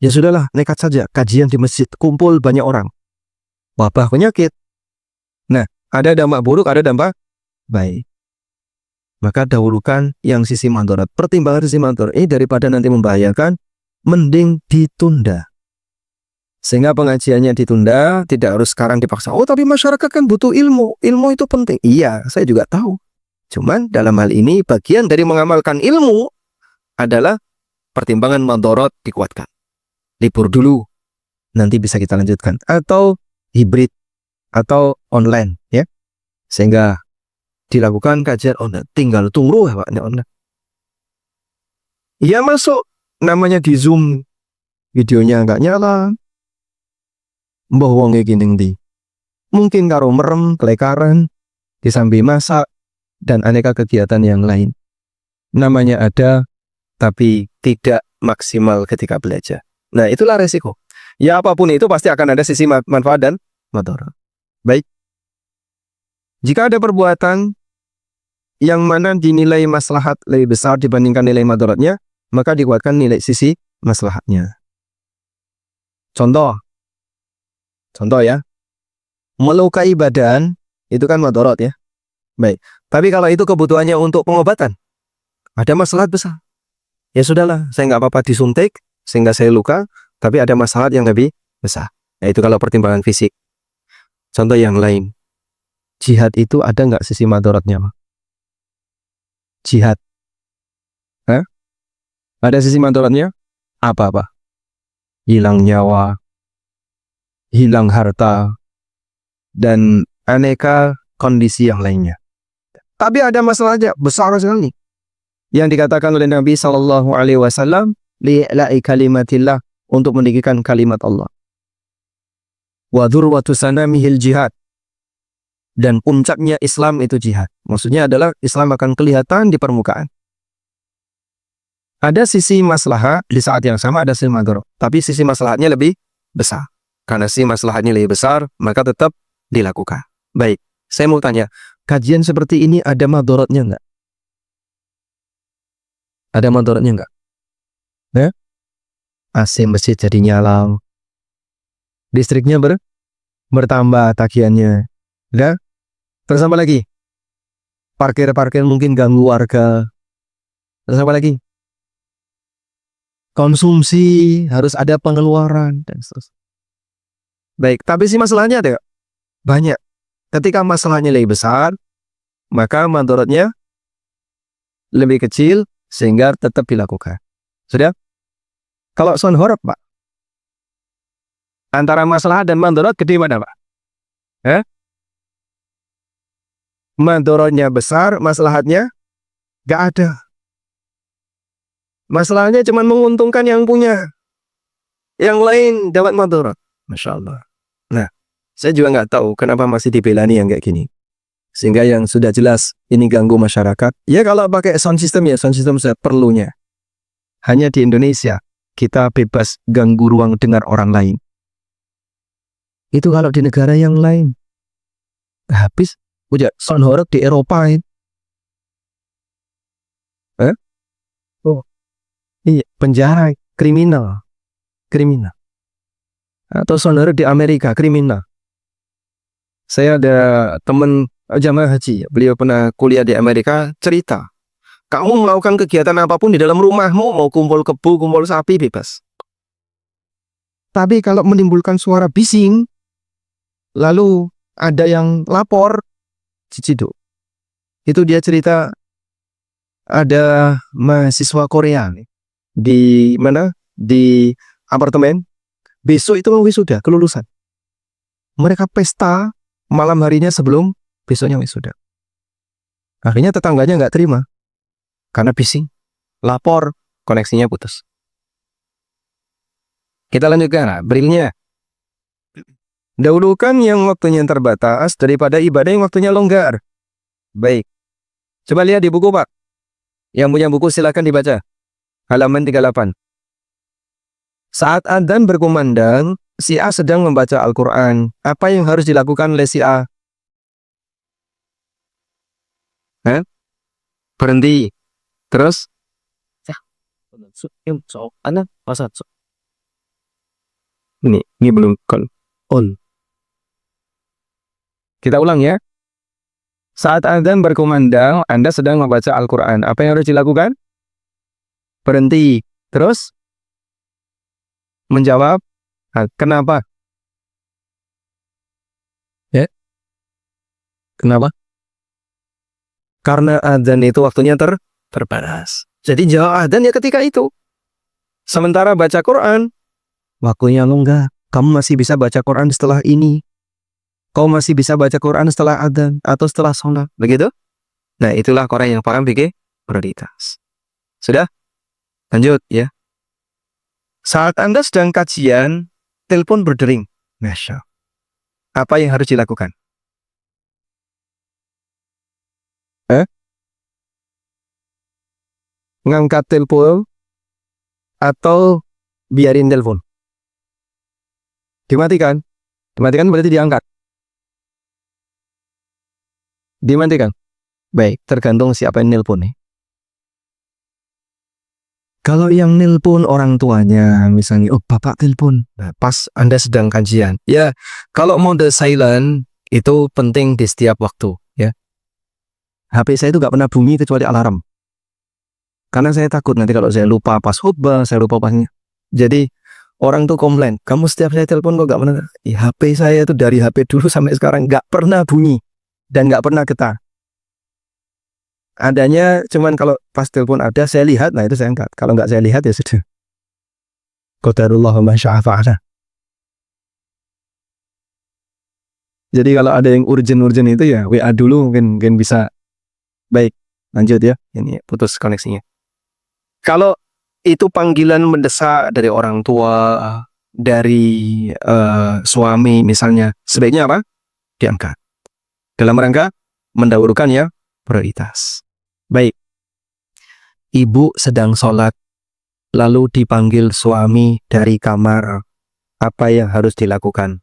Ya sudahlah, nekat saja, kajian di masjid, kumpul banyak orang. Wabah penyakit. Nah, ada dampak buruk, ada dampak baik. Maka dahulukan yang sisi madarat. Pertimbangan sisi madarat ini daripada nanti membahayakan, mending ditunda. Sehingga pengajiannya ditunda, tidak harus sekarang dipaksa. Oh, tapi masyarakat kan butuh ilmu. Ilmu itu penting. Iya, saya juga tahu. Cuman dalam hal ini bagian dari mengamalkan ilmu adalah pertimbangan madorot dikuatkan. Libur dulu, nanti bisa kita lanjutkan. Atau hibrid, atau online, ya. Sehingga dilakukan kajian online. Tinggal tunggu ya Pak, online. Iya masuk, namanya di Zoom, videonya nggak nyala. Mbah wonge gini ndi. Mungkin karo merem, kelekaran, disambi masak, dan aneka kegiatan yang lain. Namanya ada, tapi tidak maksimal ketika belajar. Nah, itulah resiko. Ya apapun itu pasti akan ada sisi manfaat dan madharat. Baik. Jika ada perbuatan yang mana dinilai maslahat lebih besar dibandingkan nilai madharatnya, maka dikuatkan nilai sisi maslahatnya. Contoh ya, melukai badan itu kan madharat ya. Baik, tapi kalau itu kebutuhannya untuk pengobatan, ada maslahat besar. Ya sudahlah, saya nggak apa-apa disuntik sehingga saya luka, tapi ada maslahat yang lebih besar. Nah, itu kalau pertimbangan fisik. Contoh yang lain, jihad itu ada nggak sisi madharatnya? Jihad, ada sisi madharatnya? Apa-apa? Hilang nyawa, hilang harta, dan aneka kondisi yang lainnya. Tapi ada masalahnya besar sekali yang dikatakan oleh Nabi Shallallahu Alaihi Wasallam, li'la'i kalimatillah, untuk meninggikan kalimat Allah. Wa dzurwatu sanamihil jihad, dan puncaknya Islam itu jihad. Maksudnya adalah Islam akan kelihatan di permukaan. Ada sisi maslahat, di saat yang sama ada sisi madharat, tapi sisi maslahatnya lebih besar. Karena sisi maslahatnya lebih besar, maka tetap dilakukan. Baik, saya mau tanya, kajian seperti ini ada madharatnya enggak? Ada madharatnya enggak? Ya? AC masjid jadi nyala, listriknya bertambah tagihannya. Ya? Terus apa lagi? Parkir mungkin ganggu warga. Terus apa lagi? Konsumsi, harus ada pengeluaran, dan seterusnya. Baik, tapi sih masalahnya ada banyak. Ketika masalahnya lebih besar, maka madharatnya lebih kecil, sehingga tetap dilakukan. Sudah? Kalau sonhorok Pak, antara masalah dan madharat gede mana Pak? Madharatnya besar, maslahatnya gak ada. Masalahnya cuma menguntungkan yang punya, yang lain dapat madharat. Masya Allah. Nah, saya juga nggak tahu kenapa masih dibelani yang kayak gini. Sehingga yang sudah jelas ini ganggu masyarakat. Ya kalau pakai sound system ya sound system saya perlunya. Hanya di Indonesia kita bebas ganggu ruang dengar orang lain. Itu kalau di negara yang lain habis. Udah sound horeg di Eropa itu. Oh, iya, penjara, kriminal. Atau sound horeg di Amerika, kriminal. Saya ada teman jamaah haji, beliau pernah kuliah di Amerika, cerita, kamu melakukan kegiatan apapun di dalam rumahmu, mau kumpul kebu, kumpul sapi, bebas. Tapi kalau menimbulkan suara bising, lalu ada yang lapor, cicido. Itu dia cerita, ada mahasiswa Korea di mana, di apartemen, besok itu mau wisuda, kelulusan. Mereka pesta malam harinya sebelum besoknya wisuda. Akhirnya tetangganya nggak terima karena bising, lapor, koneksinya putus. Kita lanjutkan berikutnya. Dahulukan yang waktunya terbatas daripada ibadah yang waktunya longgar. Baik, coba lihat di buku Pak. Yang punya buku silakan dibaca. Halaman 38. Saat adzan berkumandang, si A sedang membaca Al-Quran. Apa yang harus dilakukan oleh si A? Berhenti. Terus? Ini belum on. Kita ulang ya. Saat adzan berkumandang, Anda sedang membaca Al-Quran. Apa yang harus dilakukan? Berhenti. Terus? Menjawab? Nah, kenapa? Ya, kenapa? Karena adzan itu waktunya terbatas. Jadi jawab adzan ya ketika itu. Sementara baca Quran, waktunya longgar. Kamu masih bisa baca Quran setelah ini. Kau masih bisa baca Quran setelah adzan atau setelah sholat. Begitu? Nah, itulah orang yang paham fikih prioritas. Sudah? Lanjut ya. Saat Anda sedang kajian, telepon berdering. Masya. Apa yang harus dilakukan? Ngangkat telepon atau biarin telepon? Dimatikan. Dimatikan berarti diangkat. Dimatikan. Baik, tergantung siapa yang nelpon nih. Kalau yang nelpon orang tuanya, misalnya, oh bapak telepon, nah, pas Anda sedang kajian. Ya, kalau mode silent itu penting di setiap waktu. Ya, HP saya itu nggak pernah bunyi kecuali alarm. Karena saya takut nanti kalau saya lupa pas khutbah, saya lupa pasnya. Jadi orang tuh komplain, kamu setiap saya telepon kok nggak pernah. Ya, HP saya itu dari HP dulu sampai sekarang nggak pernah bunyi dan nggak pernah getar. Adanya cuman kalau pas telepon ada saya lihat, nah itu saya angkat. Kalau nggak saya lihat ya sudah. Qadarullah wa ma syaa fa'ala. Jadi kalau ada yang urgent itu ya WA dulu mungkin bisa. Baik, lanjut ya. Ini putus koneksinya. Kalau itu panggilan mendesak dari orang tua, dari suami misalnya, sebaiknya apa? Diangkat. Dalam rangka mendahulukan ya prioritas. Baik, ibu sedang sholat, lalu dipanggil suami dari kamar. Apa yang harus dilakukan?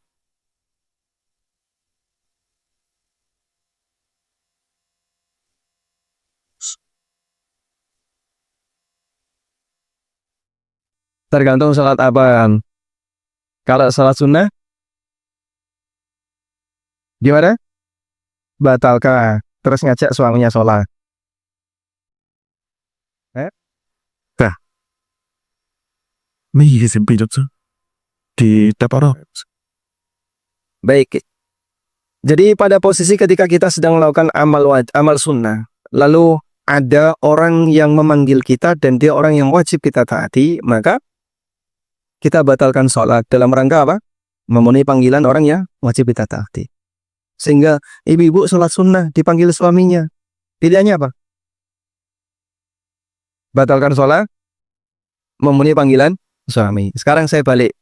Tergantung sholat apa. Kalau sholat sunnah, gimana? Batalkah? Terus ngajak suaminya sholat. Baik. Jadi pada posisi ketika kita sedang melakukan amal sunnah, lalu ada orang yang memanggil kita dan dia orang yang wajib kita taati, maka kita batalkan sholat dalam rangka apa? Memenuhi panggilan orang yang wajib kita taati. Sehingga ibu-ibu sholat sunnah dipanggil suaminya. Pilihannya apa? Batalkan sholat, memenuhi panggilan suami. Sekarang saya balik.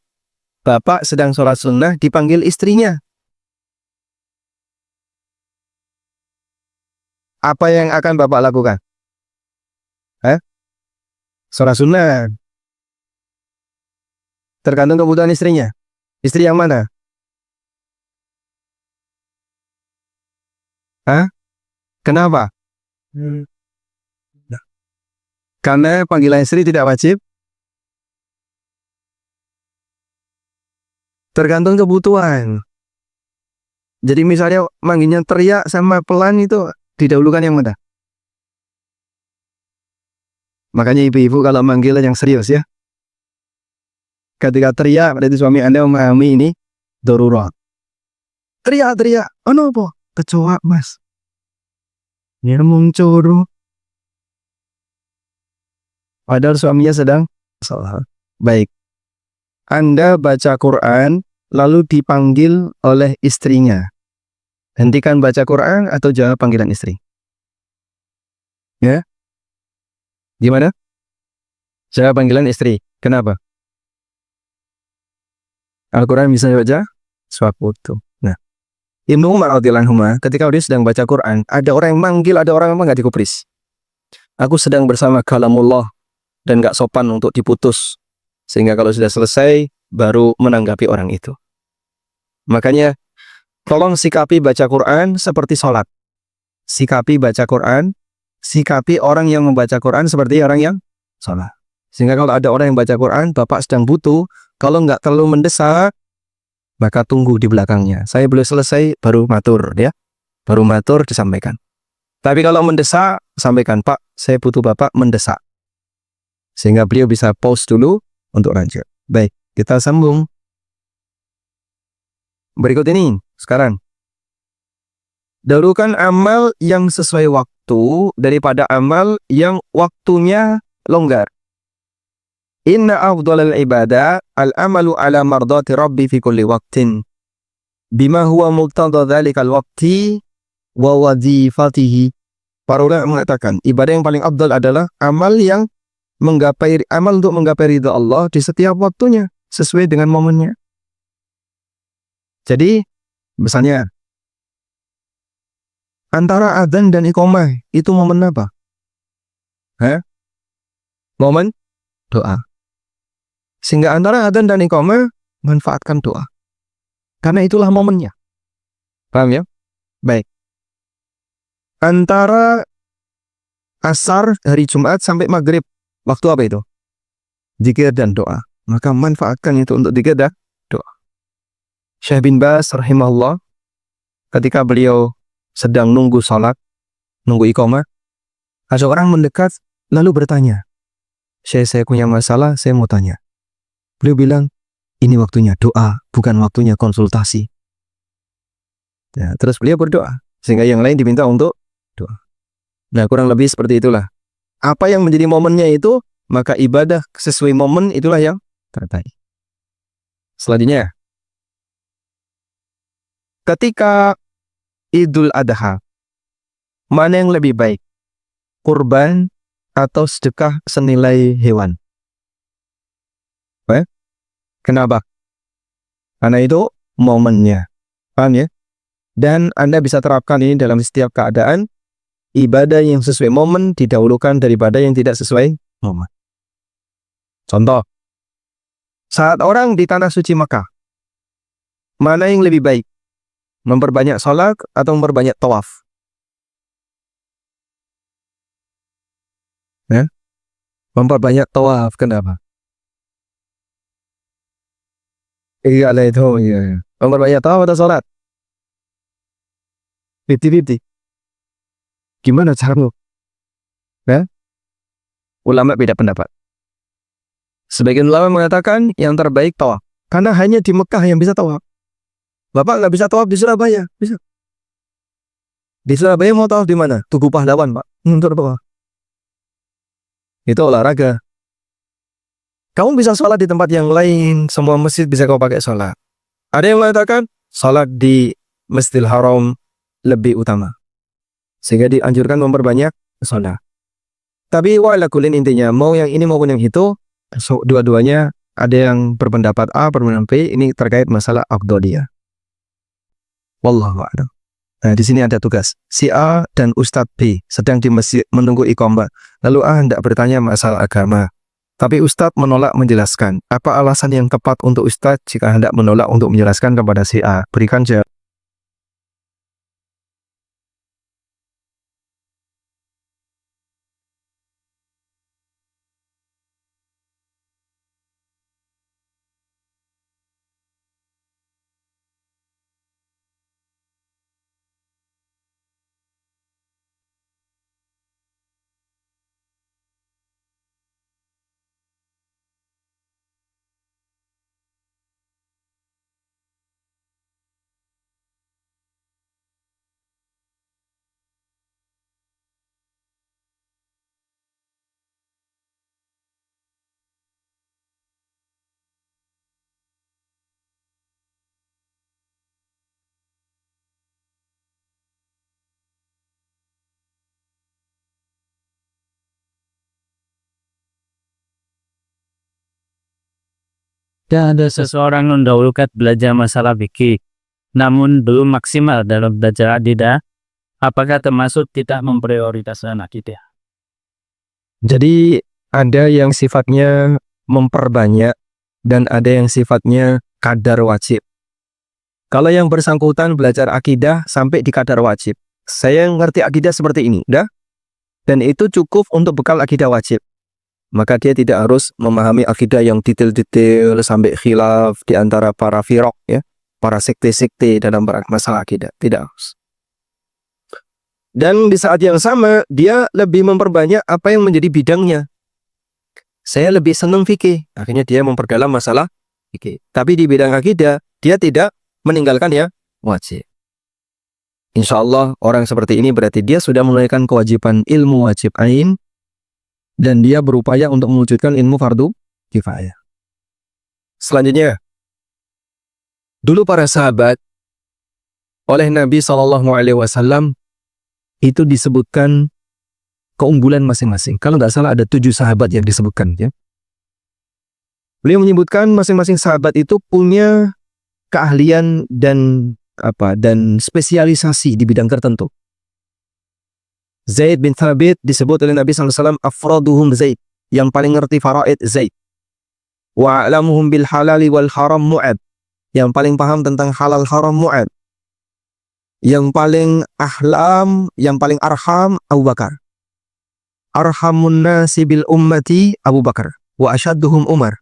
Bapak sedang sholat sunnah dipanggil istrinya. Apa yang akan Bapak lakukan? Sholat sunnah. Tergantung kebutuhan istrinya. Istri yang mana? Kenapa? Karena panggilan istri tidak wajib. Tergantung kebutuhan. Jadi misalnya manggilnya teriak sama pelan itu didahulukan yang mana? Makanya ibu-ibu kalau manggil yang serius ya. Ketika teriak berarti suami Anda memahami ini darurat. Teriak. Ano po? Kecoa mas. Dia muncul. Padahal suaminya sedang sholat. Baik. Anda baca Quran lalu dipanggil oleh istrinya. Hentikan baca Quran atau jawab panggilan istri? Ya? Gimana? Jawab panggilan istri. Kenapa? Al-Quran bisa baca? Sewaktu. Nah, Ibnu Umar radhiyallahu anhu ketika dia sedang baca Quran, ada orang yang manggil, ada orang yang nggak dikupris. Aku sedang bersama kalamullah dan nggak sopan untuk diputus. Sehingga kalau sudah selesai, baru menanggapi orang itu. Makanya, tolong sikapi baca Quran seperti sholat. Sikapi baca Quran, sikapi orang yang membaca Quran seperti orang yang sholat. Sehingga kalau ada orang yang baca Quran, Bapak sedang butuh, kalau nggak terlalu mendesak, maka tunggu di belakangnya. Saya belum selesai, baru matur ya. Baru matur disampaikan. Tapi kalau mendesak, sampaikan, Pak, saya butuh Bapak mendesak. Sehingga beliau bisa pause dulu untuk lanjut. Baik, kita sambung. Berikut ini sekarang. Dahulukan amal yang sesuai waktu daripada amal yang waktunya longgar. Inna afdhalal ibadah al-amalu ala mardati rabbi fi kulli waqtin bima huwa muqtada dhalikal waqti wa wadhifatihi. Para ulama mengatakan ibadah yang paling afdal adalah amal untuk menggapai ridha Allah di setiap waktunya sesuai dengan momennya. Jadi misalnya antara adzan dan iqamah itu momen apa? Momen doa. Sehingga antara adzan dan iqamah manfaatkan doa. Karena itulah momennya. Paham ya? Baik. Antara asar hari Jumat sampai maghrib, waktu apa itu? Zikir dan doa. Maka manfaatkan itu untuk zikir dan doa. Syekh bin Baz rahimahullah ketika beliau sedang nunggu salat, nunggu iqamah, ada orang mendekat lalu bertanya, saya punya masalah, saya mau tanya. Beliau bilang, ini waktunya doa, bukan waktunya konsultasi. Ya, terus beliau berdoa, sehingga yang lain diminta untuk doa. Nah, kurang lebih seperti itulah. Apa yang menjadi momennya itu, maka ibadah sesuai momen itulah yang terbaik. Selanjutnya, ketika Idul Adha, mana yang lebih baik? Kurban atau sedekah senilai hewan? Kenapa? Karena itu momennya. Paham ya? Dan Anda bisa terapkan ini dalam setiap keadaan. Ibadah yang sesuai momen didahulukan daripada yang tidak sesuai momen. Contoh, saat orang di tanah suci Mekah, mana yang lebih baik? Memperbanyak sholat atau memperbanyak tawaf? Memperbanyak tawaf. Kenapa? Iya lah itu. Iya. Memperbanyak tawaf atau sholat? 50-50. Gimana caramu? Ulama beda pendapat. Sebagian ulama mengatakan yang terbaik tawaf. Karena hanya di Mekah yang bisa tawaf. Bapak nggak bisa tawaf di Surabaya? Bisa. Di Surabaya mau tawaf di mana? Tugu Pahlawan, Pak. Untuk apa? Itu olahraga. Kamu bisa sholat di tempat yang lain. Semua masjid bisa kau pakai sholat. Ada yang mengatakan sholat di Masjidil Haram lebih utama. Sehingga dianjurkan memperbanyak sholat. Tapi walakulin intinya, mau yang ini maupun yang itu, dua-duanya ada yang berpendapat A, berpendapat B, ini terkait masalah afdhaliyah. Wallahu a'lam. Nah, di sini ada tugas. Si A dan Ustadz B sedang di masjid menunggu iqamah. Lalu A hendak bertanya masalah agama. Tapi Ustadz menolak menjelaskan. Apa alasan yang tepat untuk Ustadz jika hendak menolak untuk menjelaskan kepada si A? Berikan jawaban. Dan ada seseorang mendahulukan belajar masalah fikih, namun belum maksimal dalam belajar akidah, apakah termasuk tidak memprioritaskan akidah? Jadi ada yang sifatnya memperbanyak dan ada yang sifatnya kadar wajib. Kalau yang bersangkutan belajar akidah sampai di kadar wajib, saya ngerti akidah seperti ini, dah? Dan itu cukup untuk bekal akidah wajib. Maka dia tidak harus memahami akidah yang detail-detail sampai khilaf di antara para firaq, ya, para sekte-sekte dalam masalah akidah. Tidak harus. Dan di saat yang sama, dia lebih memperbanyak apa yang menjadi bidangnya. Saya lebih senang fikih, akhirnya dia memperdalam masalah fikih. Tapi di bidang akidah, dia tidak meninggalkan ya wajib. Insya Allah orang seperti ini berarti dia sudah menunaikan kewajiban ilmu wajib ain dan dia berupaya untuk mewujudkan ilmu fardu kifayah. Selanjutnya, dulu para sahabat oleh Nabi SAW itu disebutkan keunggulan masing-masing. Kalau nggak salah ada 7 sahabat yang disebutkan. Ya. Beliau menyebutkan masing-masing sahabat itu punya keahlian dan spesialisasi di bidang tertentu. Zaid bin Thabit disebut oleh Nabi SAW afraduhum Zaid, yang paling ngerti faraid Zaid. Wa a'lamuhum bil halali wal haram Mu'ad, yang paling paham tentang halal haram Mu'ad. Yang paling ahlam, yang paling arham Abu Bakar. Arhamun nasi bil ummati Abu Bakar wa asyadduhum Umar.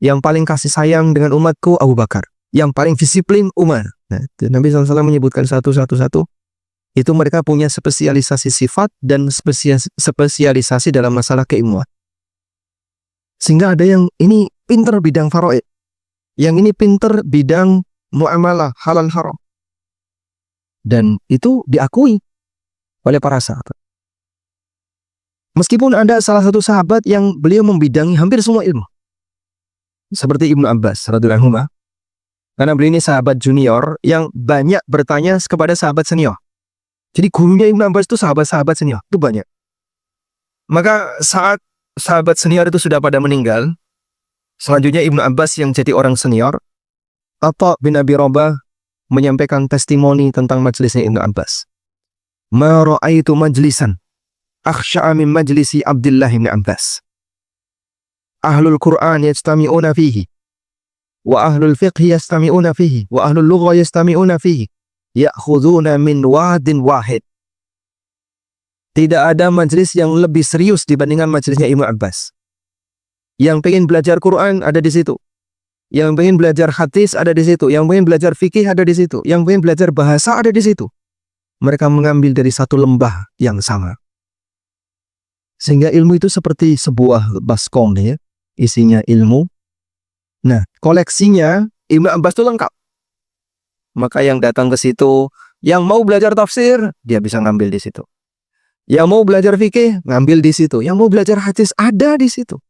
Yang paling kasih sayang dengan umatku Abu Bakar. Yang paling disiplin Umar. Nah, Nabi SAW menyebutkan satu-satu. Itu mereka punya spesialisasi sifat dan spesialisasi dalam masalah keilmuan. Sehingga ada yang ini pinter bidang faraid. Yang ini pinter bidang muamalah halal haram. Dan itu diakui oleh para sahabat. Meskipun ada salah satu sahabat yang beliau membidangi hampir semua ilmu. Seperti Ibnu Abbas radhiyallahu anhu. Karena beliau ini sahabat junior yang banyak bertanya kepada sahabat senior. Jadi gurunya Ibnu Abbas itu sahabat-sahabat senior. Itu banyak. Maka saat sahabat senior itu sudah pada meninggal, selanjutnya Ibnu Abbas yang jadi orang senior, Atha bin Abi Rabah menyampaikan testimoni tentang majelisnya Ibnu Abbas. Ma ra'aitu majlisan akhsha'a min majlisi Abdullah bin Abbas. Ahlul Quran yajtami'una fihi wa ahlul fiqh yajtami'una fihi wa ahlul lughah yajtami'una fihi ya'khuduna min wadin wahid. Tidak ada majelis yang lebih serius dibandingkan majelisnya Ibnu Abbas. Yang pengen belajar Quran ada di situ. Yang pengen belajar hadis ada di situ. Yang pengen belajar fikih ada di situ. Yang pengen belajar bahasa ada di situ. Mereka mengambil dari satu lembah yang sama. Sehingga ilmu itu seperti sebuah baskom ya. Isinya ilmu. Nah, koleksinya Ibnu Abbas itu lengkap. Maka yang datang ke situ, yang mau belajar tafsir, dia bisa ngambil di situ. Yang mau belajar fikih, ngambil di situ. Yang mau belajar hadis, ada di situ.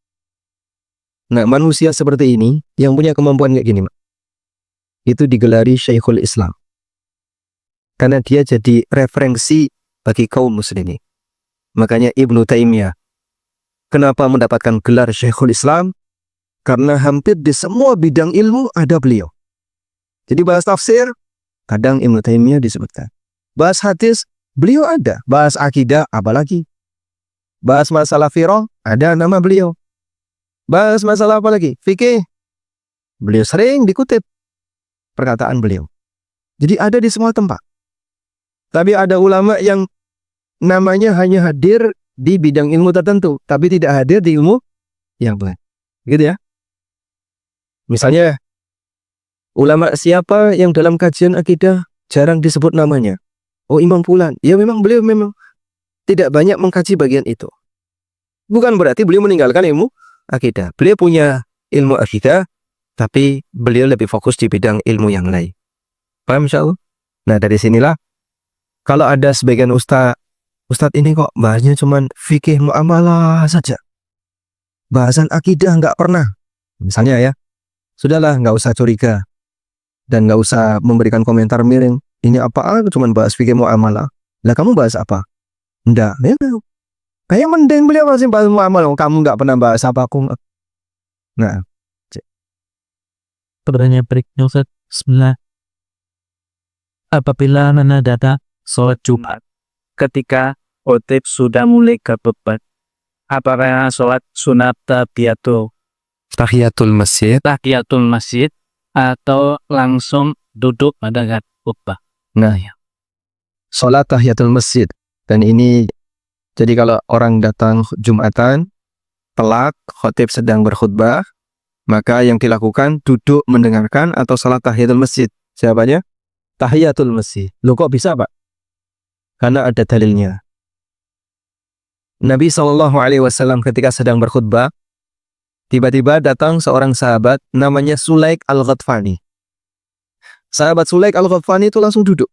Nah, manusia seperti ini, yang punya kemampuan kayak gini, itu digelari Syekhul Islam. Karena dia jadi referensi bagi kaum muslimin. Makanya Ibnu Taimiyah, kenapa mendapatkan gelar Syekhul Islam? Karena hampir di semua bidang ilmu ada beliau. Jadi bahas tafsir, kadang Ibnu Taimiyah disebutkan. Bahas hadis, beliau ada. Bahas akidah, apalagi. Bahas masalah firqah, ada nama beliau. Bahas masalah apa lagi? Fikih. Beliau sering dikutip perkataan beliau. Jadi ada di semua tempat. Tapi ada ulama yang namanya hanya hadir di bidang ilmu tertentu, tapi tidak hadir di ilmu yang lain. Gitu ya. Misalnya, ulama siapa yang dalam kajian akidah jarang disebut namanya? Oh, Imam Fulan. Ya memang beliau memang tidak banyak mengkaji bagian itu. Bukan berarti beliau meninggalkan ilmu akidah. Beliau punya ilmu akidah, tapi beliau lebih fokus di bidang ilmu yang lain. Paham insyaallah? Nah, dari sinilah kalau ada sebagian Ustadz ini kok bahasnya cuman fikih muamalah saja. Bahasan akidah nggak pernah. Misalnya ya, sudahlah nggak usah curiga. Dan nggak usah memberikan komentar miring. Ini apaan? Cuman bahas fikih muamalah. Lah kamu bahas apa? Enggak. Ya, kayak mending beliau masih bahas muamalah. Kamu nggak pernah bahas apa aku. Nah. Pertanyaan berikutnya Ustaz. Bismillah. Apabila mana data sholat Jumat, ketika khotib sudah mulai berkhutbah, apakah sholat sunat Tahiyatul masjid atau langsung duduk pada khutbah? Nah, ya. Sholat tahiyatul masjid. Dan ini, jadi kalau orang datang Jumatan, telat, khotib sedang berkhutbah, maka yang dilakukan duduk mendengarkan atau sholat tahiyatul masjid. Jawabannya, tahiyatul masjid. Loh kok bisa Pak? Karena ada dalilnya. Nabi SAW ketika sedang berkhutbah, tiba-tiba datang seorang sahabat namanya Sulaik Al-Ghatfani. Sahabat Sulaik Al-Ghaffani itu langsung duduk.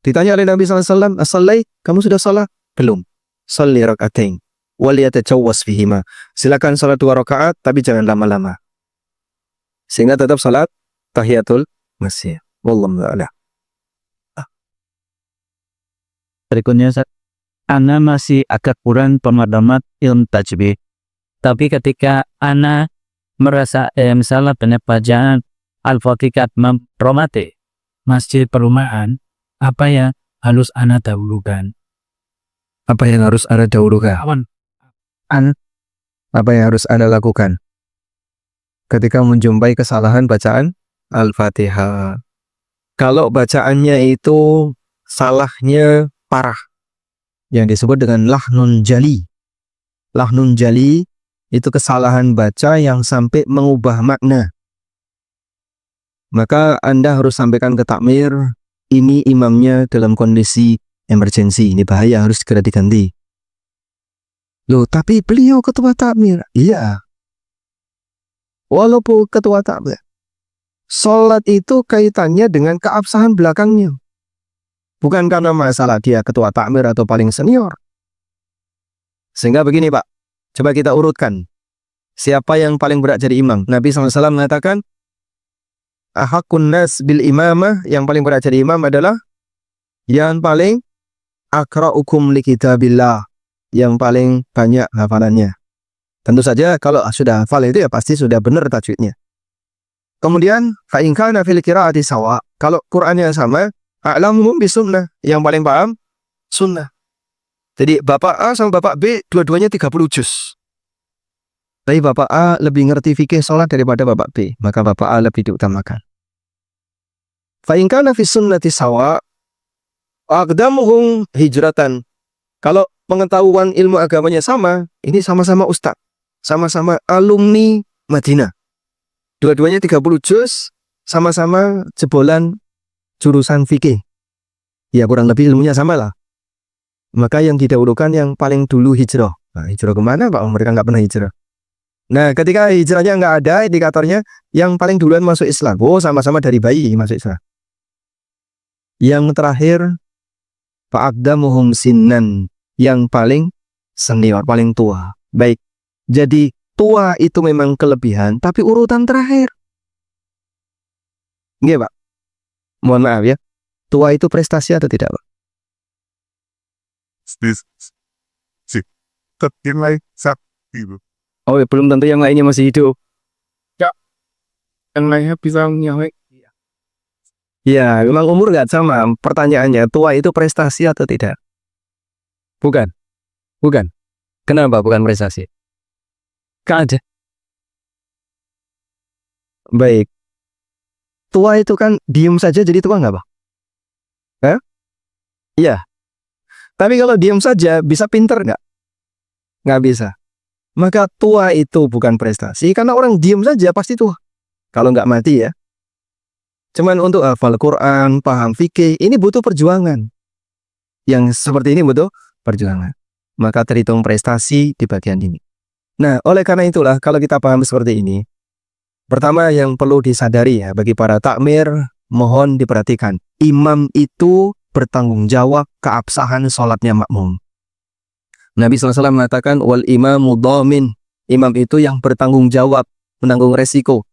Ditanya oleh Nabi SAW, "As-salai, kamu sudah salat?" "Belum." "Salli rak'atain wal yatajawwaz fihima." Silakan salat 2 rakaat tapi jangan lama-lama. Sehingga tetap salat tahiyatul masjid. Wallahu a'lam. Berikutnya, Ana masih agak kurang pemahaman ilmu tajwid. Tapi ketika Ana merasa misalnya banyak bacaan Al-Fatihah mempromate masjid perumahan, apa yang harus Ana dahulukan? Apa yang harus Anda dahulukan? Apa yang harus Anda lakukan ketika menjumpai kesalahan bacaan Al-Fatihah? Kalau bacaannya itu salahnya parah, yang disebut dengan lahnun jali. Lahnun jali itu kesalahan baca yang sampai mengubah makna. Maka Anda harus sampaikan ke takmir, ini imamnya dalam kondisi emergensi, ini bahaya, harus segera diganti. Loh, tapi beliau ketua takmir. Iya. Walaupun ketua takmir, sholat itu kaitannya dengan keabsahan belakangnya. Bukan karena masalah dia ketua takmir atau paling senior. Sehingga begini Pak, coba kita urutkan. Siapa yang paling berat jadi imam? Nabi SAW mengatakan, ahakun nas bil imamah, yang paling berat jadi imam adalah yang paling akra'ukum li kitabillah, yang paling banyak hafalannya. Tentu saja kalau sudah hafal itu ya pasti sudah benar tajwidnya. Kemudian fa in kana fil qiraati sawa, kalau Qur'annya sama, a'lamuhum bisunnah, yang paling paham sunnah. Jadi Bapak A sama Bapak B dua-duanya 30 juz. Tapi Bapak A lebih ngerti fikih sholat daripada Bapak B, maka Bapak A lebih diutamakan. Fa in kana fi sunnati sawa, aqdamuhum hijratan. Kalau pengetahuan ilmu agamanya sama, ini sama-sama ustaz, sama-sama alumni Madinah. Dua-duanya 30 juz, sama-sama jebolan jurusan fikih. Ya kurang lebih ilmunya sama lah. Maka yang didahulukan yang paling dulu hijrah. Nah, hijrah kemana Pak? Mereka nggak pernah hijrah. Nah, ketika hijrahnya nggak ada indikatornya, yang paling duluan masuk Islam. Oh, sama-sama dari bayi masuk Islam. Yang terakhir, fa'aqdamuhum sinnan, yang paling senior, paling tua. Baik, jadi tua itu memang kelebihan, tapi urutan terakhir. Nggih Pak? Mohon maaf ya, tua itu prestasi atau tidak Pak? Oh ya, belum tentu yang lainnya masih hidup. Yang lainnya bisa nyawa. Ya, memang umur nggak sama. Pertanyaannya, tua itu prestasi atau tidak? Bukan. Bukan. Kenapa bukan prestasi? Ada. Baik. Tua itu kan diem saja jadi tua nggak Pak? Iya. Tapi kalau diem saja bisa pinter nggak? Nggak bisa. Maka tua itu bukan prestasi, karena orang diem saja pasti tua. Kalau nggak mati ya. Cuman untuk hafal Quran, paham fikih, ini butuh perjuangan. Yang seperti ini butuh perjuangan. Maka terhitung prestasi di bagian ini. Nah, oleh karena itulah kalau kita paham seperti ini, pertama yang perlu disadari ya bagi para takmir, mohon diperhatikan. Imam itu bertanggung jawab keabsahan sholatnya makmum. Nabi SAW mengatakan, wal imamu dhamin. Imam itu yang bertanggung jawab, menanggung resiko.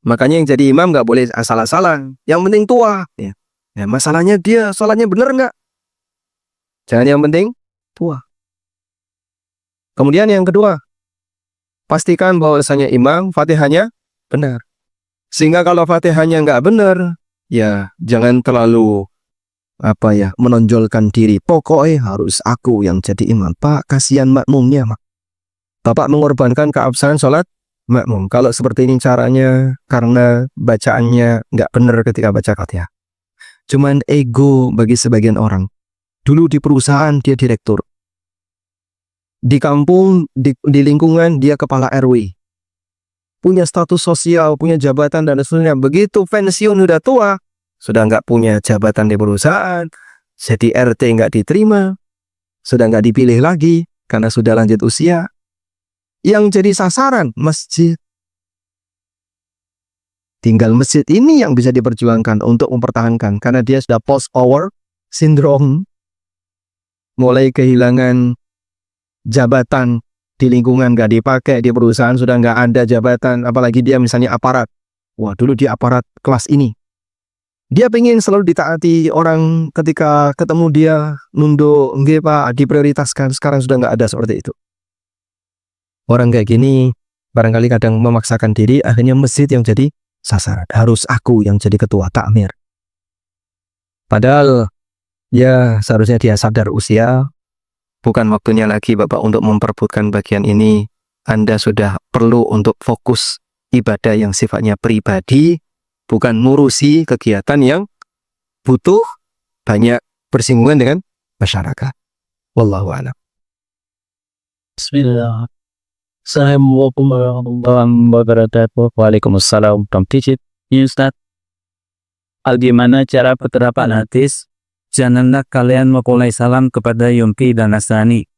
Makanya yang jadi imam nggak boleh asal-asalan. Yang penting tua. Ya, masalahnya dia sholatnya benar nggak? Jangan yang penting tua. Kemudian yang kedua, pastikan bahwasanya imam Fatihahnya benar. Sehingga kalau Fatihahnya nggak benar, ya jangan terlalu menonjolkan diri. Pokoknya harus aku yang jadi imam. Pak, kasihan makmumnya, Mak. Bapak mengorbankan keabsahan sholat makmum. Kalau seperti ini caranya karena bacaannya nggak benar ketika baca Fatihah. Cuman ego bagi sebagian orang. Dulu di perusahaan dia direktur. Di kampung, di lingkungan dia kepala RW. Punya status sosial, punya jabatan dan sebagainya. Begitu pensiun udah tua, sudah nggak punya jabatan di perusahaan, jadi RT nggak diterima, sudah nggak dipilih lagi karena sudah lanjut usia. Yang jadi sasaran masjid. Tinggal masjid ini yang bisa diperjuangkan untuk mempertahankan, karena dia sudah post power syndrome, mulai kehilangan jabatan di lingkungan, nggak dipakai, di perusahaan sudah nggak ada jabatan, apalagi dia misalnya aparat. Wah, dulu dia aparat kelas ini. Dia pengen selalu ditaati orang, ketika ketemu dia nunduk, nggih Pak, diprioritaskan. Sekarang sudah nggak ada seperti itu. Orang kayak gini barangkali kadang memaksakan diri, akhirnya masjid yang jadi sasaran. Harus aku yang jadi ketua takmir. Padahal ya seharusnya dia sadar usia, bukan waktunya lagi Bapak untuk memperebutkan bagian ini. Anda sudah perlu untuk fokus ibadah yang sifatnya pribadi, bukan ngurusi kegiatan yang butuh banyak bersinggungan dengan masyarakat. Wallahu a'lam. Bismillah. Assalamualaikum warahmatullahi wabarakatuh. Waalaikumsalam warahmatullahi wabarakatuh. Ustaz, bagaimana cara penerapan hadis? Janganlah kalian memulai salam kepada Yahudi dan Nasrani.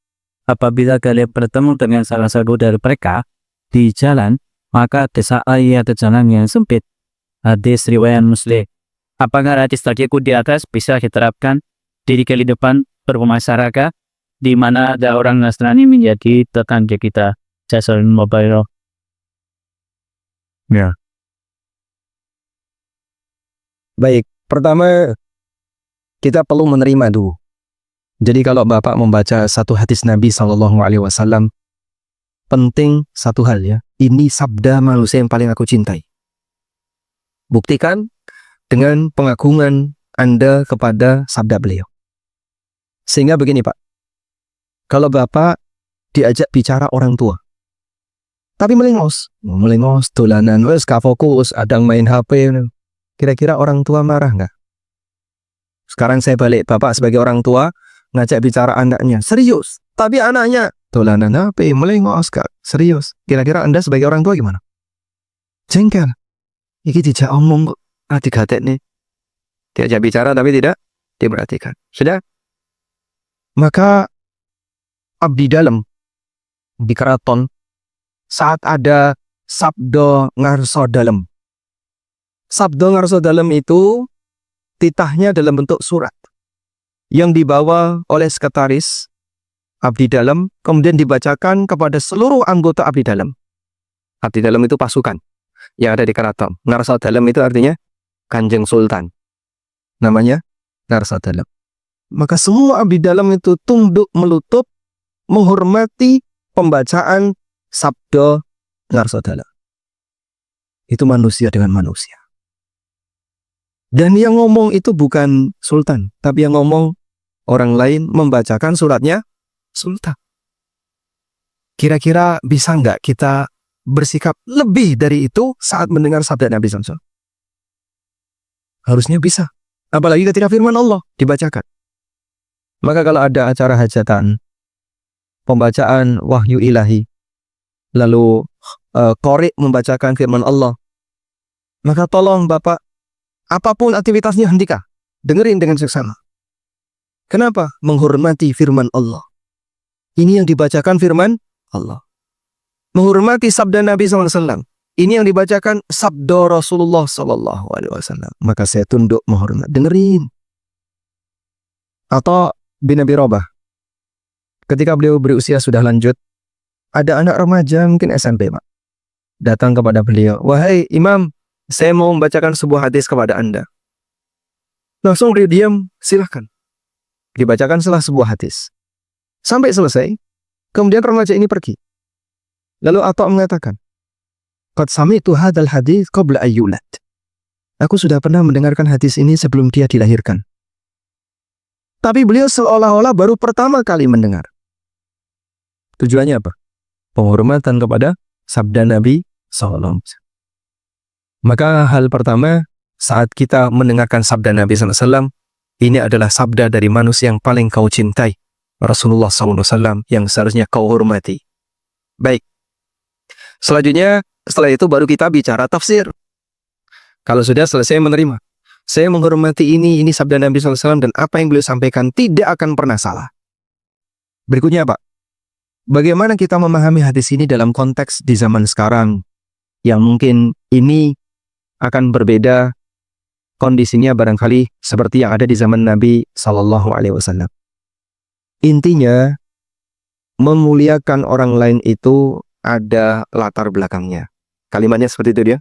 Apabila kalian bertemu dengan salah satu dari mereka di jalan, maka desaklah ia ke jalan yang sempit. Hadis riwayat Muslim. Apakah hadis tadi di atas bisa diterapkan di kehidupan bermasyarakat, di mana ada orang Nasrani menjadi tetangga kita? Jason Mobile. Ya. Baik, pertama kita perlu menerima dulu. Jadi kalau Bapak membaca satu hadis Nabi SAW, penting satu hal ya, ini sabda manusia yang paling aku cintai. Buktikan dengan pengagungan Anda kepada sabda beliau. Sehingga begini Pak, kalau Bapak diajak bicara orang tua, tapi melengos, dolanan, wes gak fokus, adang main HP, kira-kira orang tua marah nggak? Sekarang saya balik, Bapak sebagai orang tua ngajak bicara anaknya, serius, tapi anaknya dolanan HP, melengos, gak serius. Kira-kira Anda sebagai orang tua gimana? Jengkel. Iki dijak omong kok, digatek nih. Diajak bicara tapi tidak diperhatikan. Sudah? Maka abdi dalam di keraton, saat ada sabdo ngarso dalem. Sabdo ngarso dalem itu titahnya dalam bentuk surat yang dibawa oleh sekretaris abdi dalam, kemudian dibacakan kepada seluruh anggota abdi dalam. Abdi dalam itu pasukan yang ada di keraton. Ngarso dalem itu artinya Kanjeng Sultan. Namanya Ngarso dalem. Maka semua abdi dalam itu tunduk melutut menghormati pembacaan sabdo ngarso dalem. Itu manusia dengan manusia. Dan yang ngomong itu bukan sultan, tapi yang ngomong orang lain membacakan suratnya sultan. Kira-kira bisa nggak kita bersikap lebih dari itu saat mendengar sabda Nabi SAW? Harusnya bisa. Apalagi ketika firman Allah dibacakan. Maka kalau ada acara hajatan, pembacaan wahyu ilahi, lalu qori membacakan firman Allah, maka tolong Bapak, apapun aktivitasnya hentikan, dengerin dengan seksama. Kenapa? Menghormati firman Allah. Ini yang dibacakan firman Allah. Menghormati sabda Nabi SAW. Ini yang dibacakan sabda Rasulullah SAW. Maka saya tunduk menghormat, dengerin. Atau bin Abi Rabah, ketika beliau berusia sudah lanjut, ada anak remaja mungkin SMP Pak, datang kepada beliau, wahai imam, saya mau membacakan sebuah hadis kepada Anda. Langsung beliau diam, silahkan. Dibacakan setelah sebuah hadis. Sampai selesai, kemudian remaja ini pergi. Lalu Atha mengatakan, qad sami'tu hadzal hadis qabla ayyulad. Aku sudah pernah mendengarkan hadis ini sebelum dia dilahirkan. Tapi beliau seolah-olah baru pertama kali mendengar. Tujuannya apa? Penghormatan kepada sabda Nabi SAW. Maka hal pertama, saat kita mendengarkan sabda Nabi SAW, ini adalah sabda dari manusia yang paling kau cintai, Rasulullah SAW, yang seharusnya kau hormati. Baik. Selanjutnya, setelah itu baru kita bicara tafsir. Kalau sudah selesai menerima, saya menghormati ini sabda Nabi SAW dan apa yang beliau sampaikan tidak akan pernah salah. Berikutnya Pak, bagaimana kita memahami hadis ini dalam konteks di zaman sekarang yang mungkin ini akan berbeda kondisinya barangkali seperti yang ada di zaman Nabi Sallallahu Alaihi Wasallam. Intinya, memuliakan orang lain itu ada latar belakangnya. Kalimatnya seperti itu dia.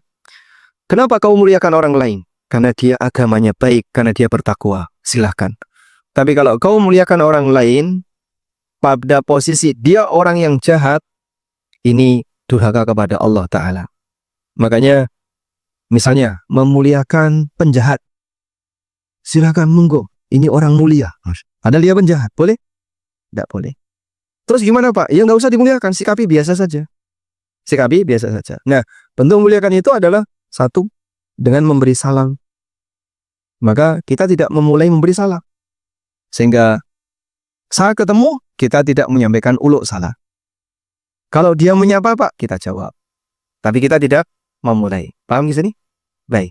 Kenapa kau muliakan orang lain? Karena dia agamanya baik, karena dia bertakwa. Silahkan. Tapi kalau kau muliakan orang lain, pada posisi dia orang yang jahat, ini durhaka kepada Allah Ta'ala. Makanya, misalnya, memuliakan penjahat. Silahkan, monggo. Ini orang mulia. Padahal dia penjahat. Boleh? Tidak boleh. Terus gimana Pak? Ya nggak usah dimuliakan, sikapi biasa saja. Sikapi biasa saja. Nah, bentuk memuliakan itu adalah satu, dengan memberi salam. Maka kita tidak memulai memberi salam. Sehingga saat ketemu, kita tidak menyampaikan uluk salah. Kalau dia menyapa Pak, kita jawab. Tapi kita tidak memulai. Paham di sini? Baik.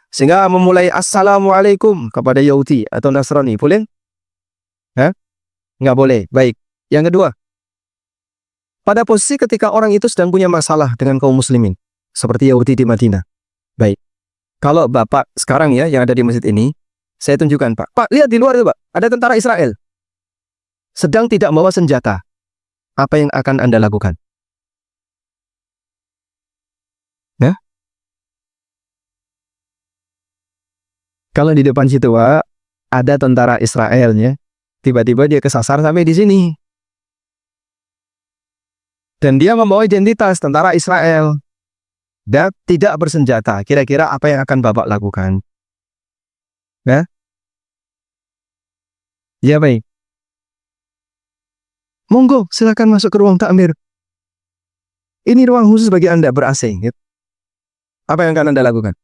Sehingga memulai Assalamualaikum kepada Yahudi atau Nasrani, boleh? Hah? Nggak boleh. Baik. Yang kedua, pada posisi ketika orang itu sedang punya masalah dengan kaum muslimin, seperti Yahudi di Madinah. Baik. Kalau Bapak sekarang ya, yang ada di masjid ini, saya tunjukkan Pak. Pak, lihat di luar itu Pak, ada tentara Israel. Sedang tidak membawa senjata. Apa yang akan Anda lakukan? Nah? Kalau di depan situ Pak, ada tentara Israelnya, tiba-tiba dia kesasar sampai di sini. Dan dia membawa identitas tentara Israel. Dan tidak bersenjata. Kira-kira apa yang akan Bapak lakukan? Nah? Ya baik. Monggo, silakan masuk ke ruang takmir. Ini ruang khusus bagi Anda ber-AC. Apa yang akan Anda lakukan?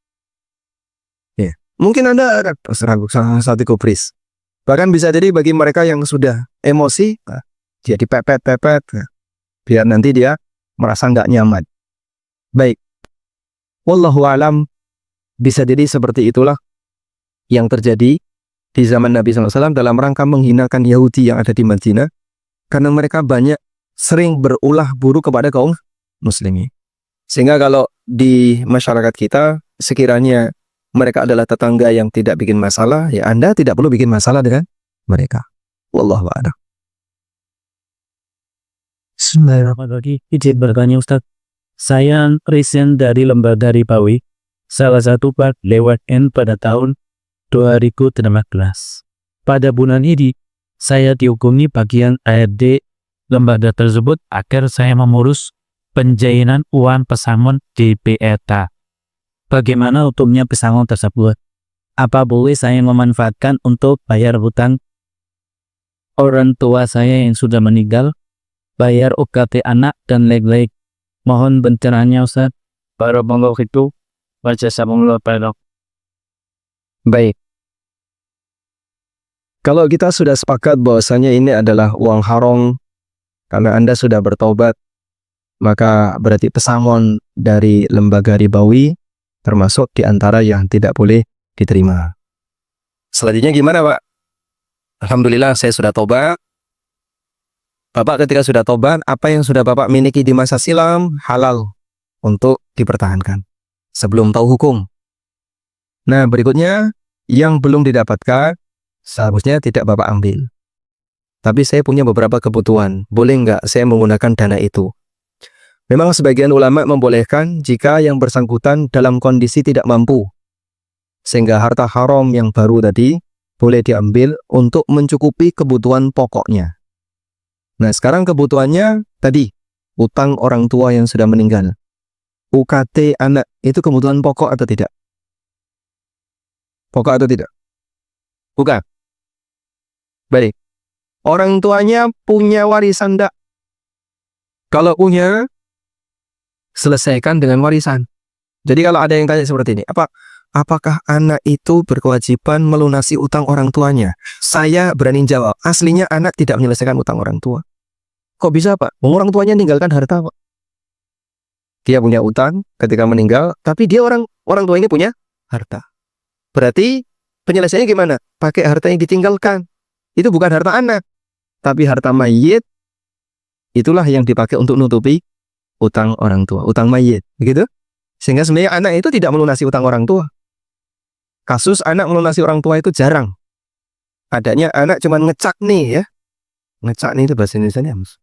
Ya. Mungkin Anda ragu saat kubris. Bahkan bisa jadi bagi mereka yang sudah emosi, dia dipepet-pepet. Biar nanti dia merasa nggak nyaman. Baik. Wallahu alam, bisa jadi seperti itulah yang terjadi di zaman Nabi SAW dalam rangka menghinakan Yahudi yang ada di Madinah. Karena mereka banyak sering berulah buruk kepada kaum muslimin. Sehingga kalau di masyarakat kita, sekiranya mereka adalah tetangga yang tidak bikin masalah, ya Anda tidak perlu bikin masalah dengan mereka. Wallahu a'lam. Bismillahirrahmanirrahim. Izin bertanya Ustaz. Saya resign dari lembaga Ribawi, salah satu part lewat N pada tahun 2018. Pada bulan ini, saya dihukumi bagian ARD lembaga tersebut agar saya mengurus penjainan uang pesangon di BETA. Bagaimana hukumnya pesangon tersebut? Apa boleh saya memanfaatkan untuk bayar hutang orang tua saya yang sudah meninggal, bayar UKT anak dan lain-lain? Mohon pencerahannya Ustaz. Barakallahu fikum wa jazakumullahu khairan. Baik. Kalau kita sudah sepakat bahwasanya ini adalah uang haram karena Anda sudah bertobat, maka berarti pesangon dari lembaga ribawi termasuk di antara yang tidak boleh diterima. Selanjutnya gimana Pak? Alhamdulillah saya sudah tobat. Bapak ketika sudah tobat, apa yang sudah Bapak miliki di masa silam halal untuk dipertahankan sebelum tahu hukum. Nah berikutnya, yang belum didapatkan seharusnya tidak Bapak ambil. Tapi saya punya beberapa kebutuhan, boleh nggak saya menggunakan dana itu? Memang sebagian ulama membolehkan jika yang bersangkutan dalam kondisi tidak mampu. Sehingga harta haram yang baru tadi boleh diambil untuk mencukupi kebutuhan pokoknya. Nah sekarang kebutuhannya tadi, utang orang tua yang sudah meninggal. UKT anak, itu kebutuhan pokok atau tidak? Pokok atau tidak? Bukan. Baik. Orang tuanya punya warisan enggak? Kalau punya, selesaikan dengan warisan. Jadi kalau ada yang tanya seperti ini, apakah anak itu berkewajiban melunasi utang orang tuanya? Saya berani jawab, aslinya anak tidak menyelesaikan utang orang tua. Kok bisa Pak? Orang tuanya meninggalkan harta Pak. Dia punya utang ketika meninggal, tapi dia orang tua ini punya harta. Berarti penyelesaiannya gimana? Pakai harta yang ditinggalkan. Itu bukan harta anak, tapi harta mayit. Itulah yang dipakai untuk nutupi utang orang tua, utang mayit. Begitu? Sehingga sebenarnya anak itu tidak melunasi utang orang tua. Kasus anak melunasi orang tua itu jarang. Adanya anak cuma ngecak nih ya. Ngecak nih itu bahasa Indonesianya Mas.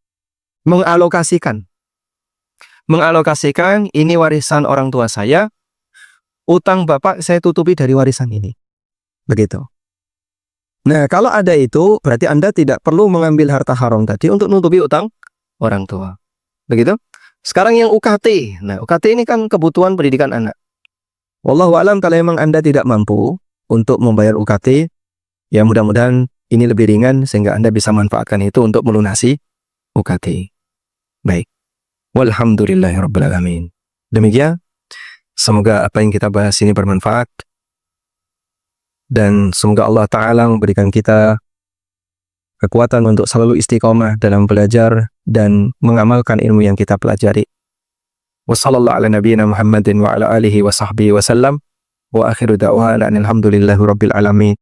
Mengalokasikan. Mengalokasikan ini warisan orang tua saya. Utang bapak saya tutupi dari warisan ini. Begitu. Nah, kalau ada itu, berarti Anda tidak perlu mengambil harta haram tadi untuk nutupi utang orang tua. Begitu? Sekarang yang UKT. Nah, UKT ini kan kebutuhan pendidikan anak. Wallahu a'lam, kalau memang Anda tidak mampu untuk membayar UKT, ya mudah-mudahan ini lebih ringan sehingga Anda bisa manfaatkan itu untuk melunasi UKT. Baik. Walhamdulillahirabbil alamin. Demikian, semoga apa yang kita bahas ini bermanfaat dan semoga Allah Ta'ala memberikan kita kekuatan untuk selalu istiqomah dalam belajar dan mengamalkan ilmu yang kita pelajari. Wassallallahu ala nabiyyina Muhammadin wa ala alihi wa sahbihi wa sallam wa akhiru da'wana alhamdulillahi rabbil alamin.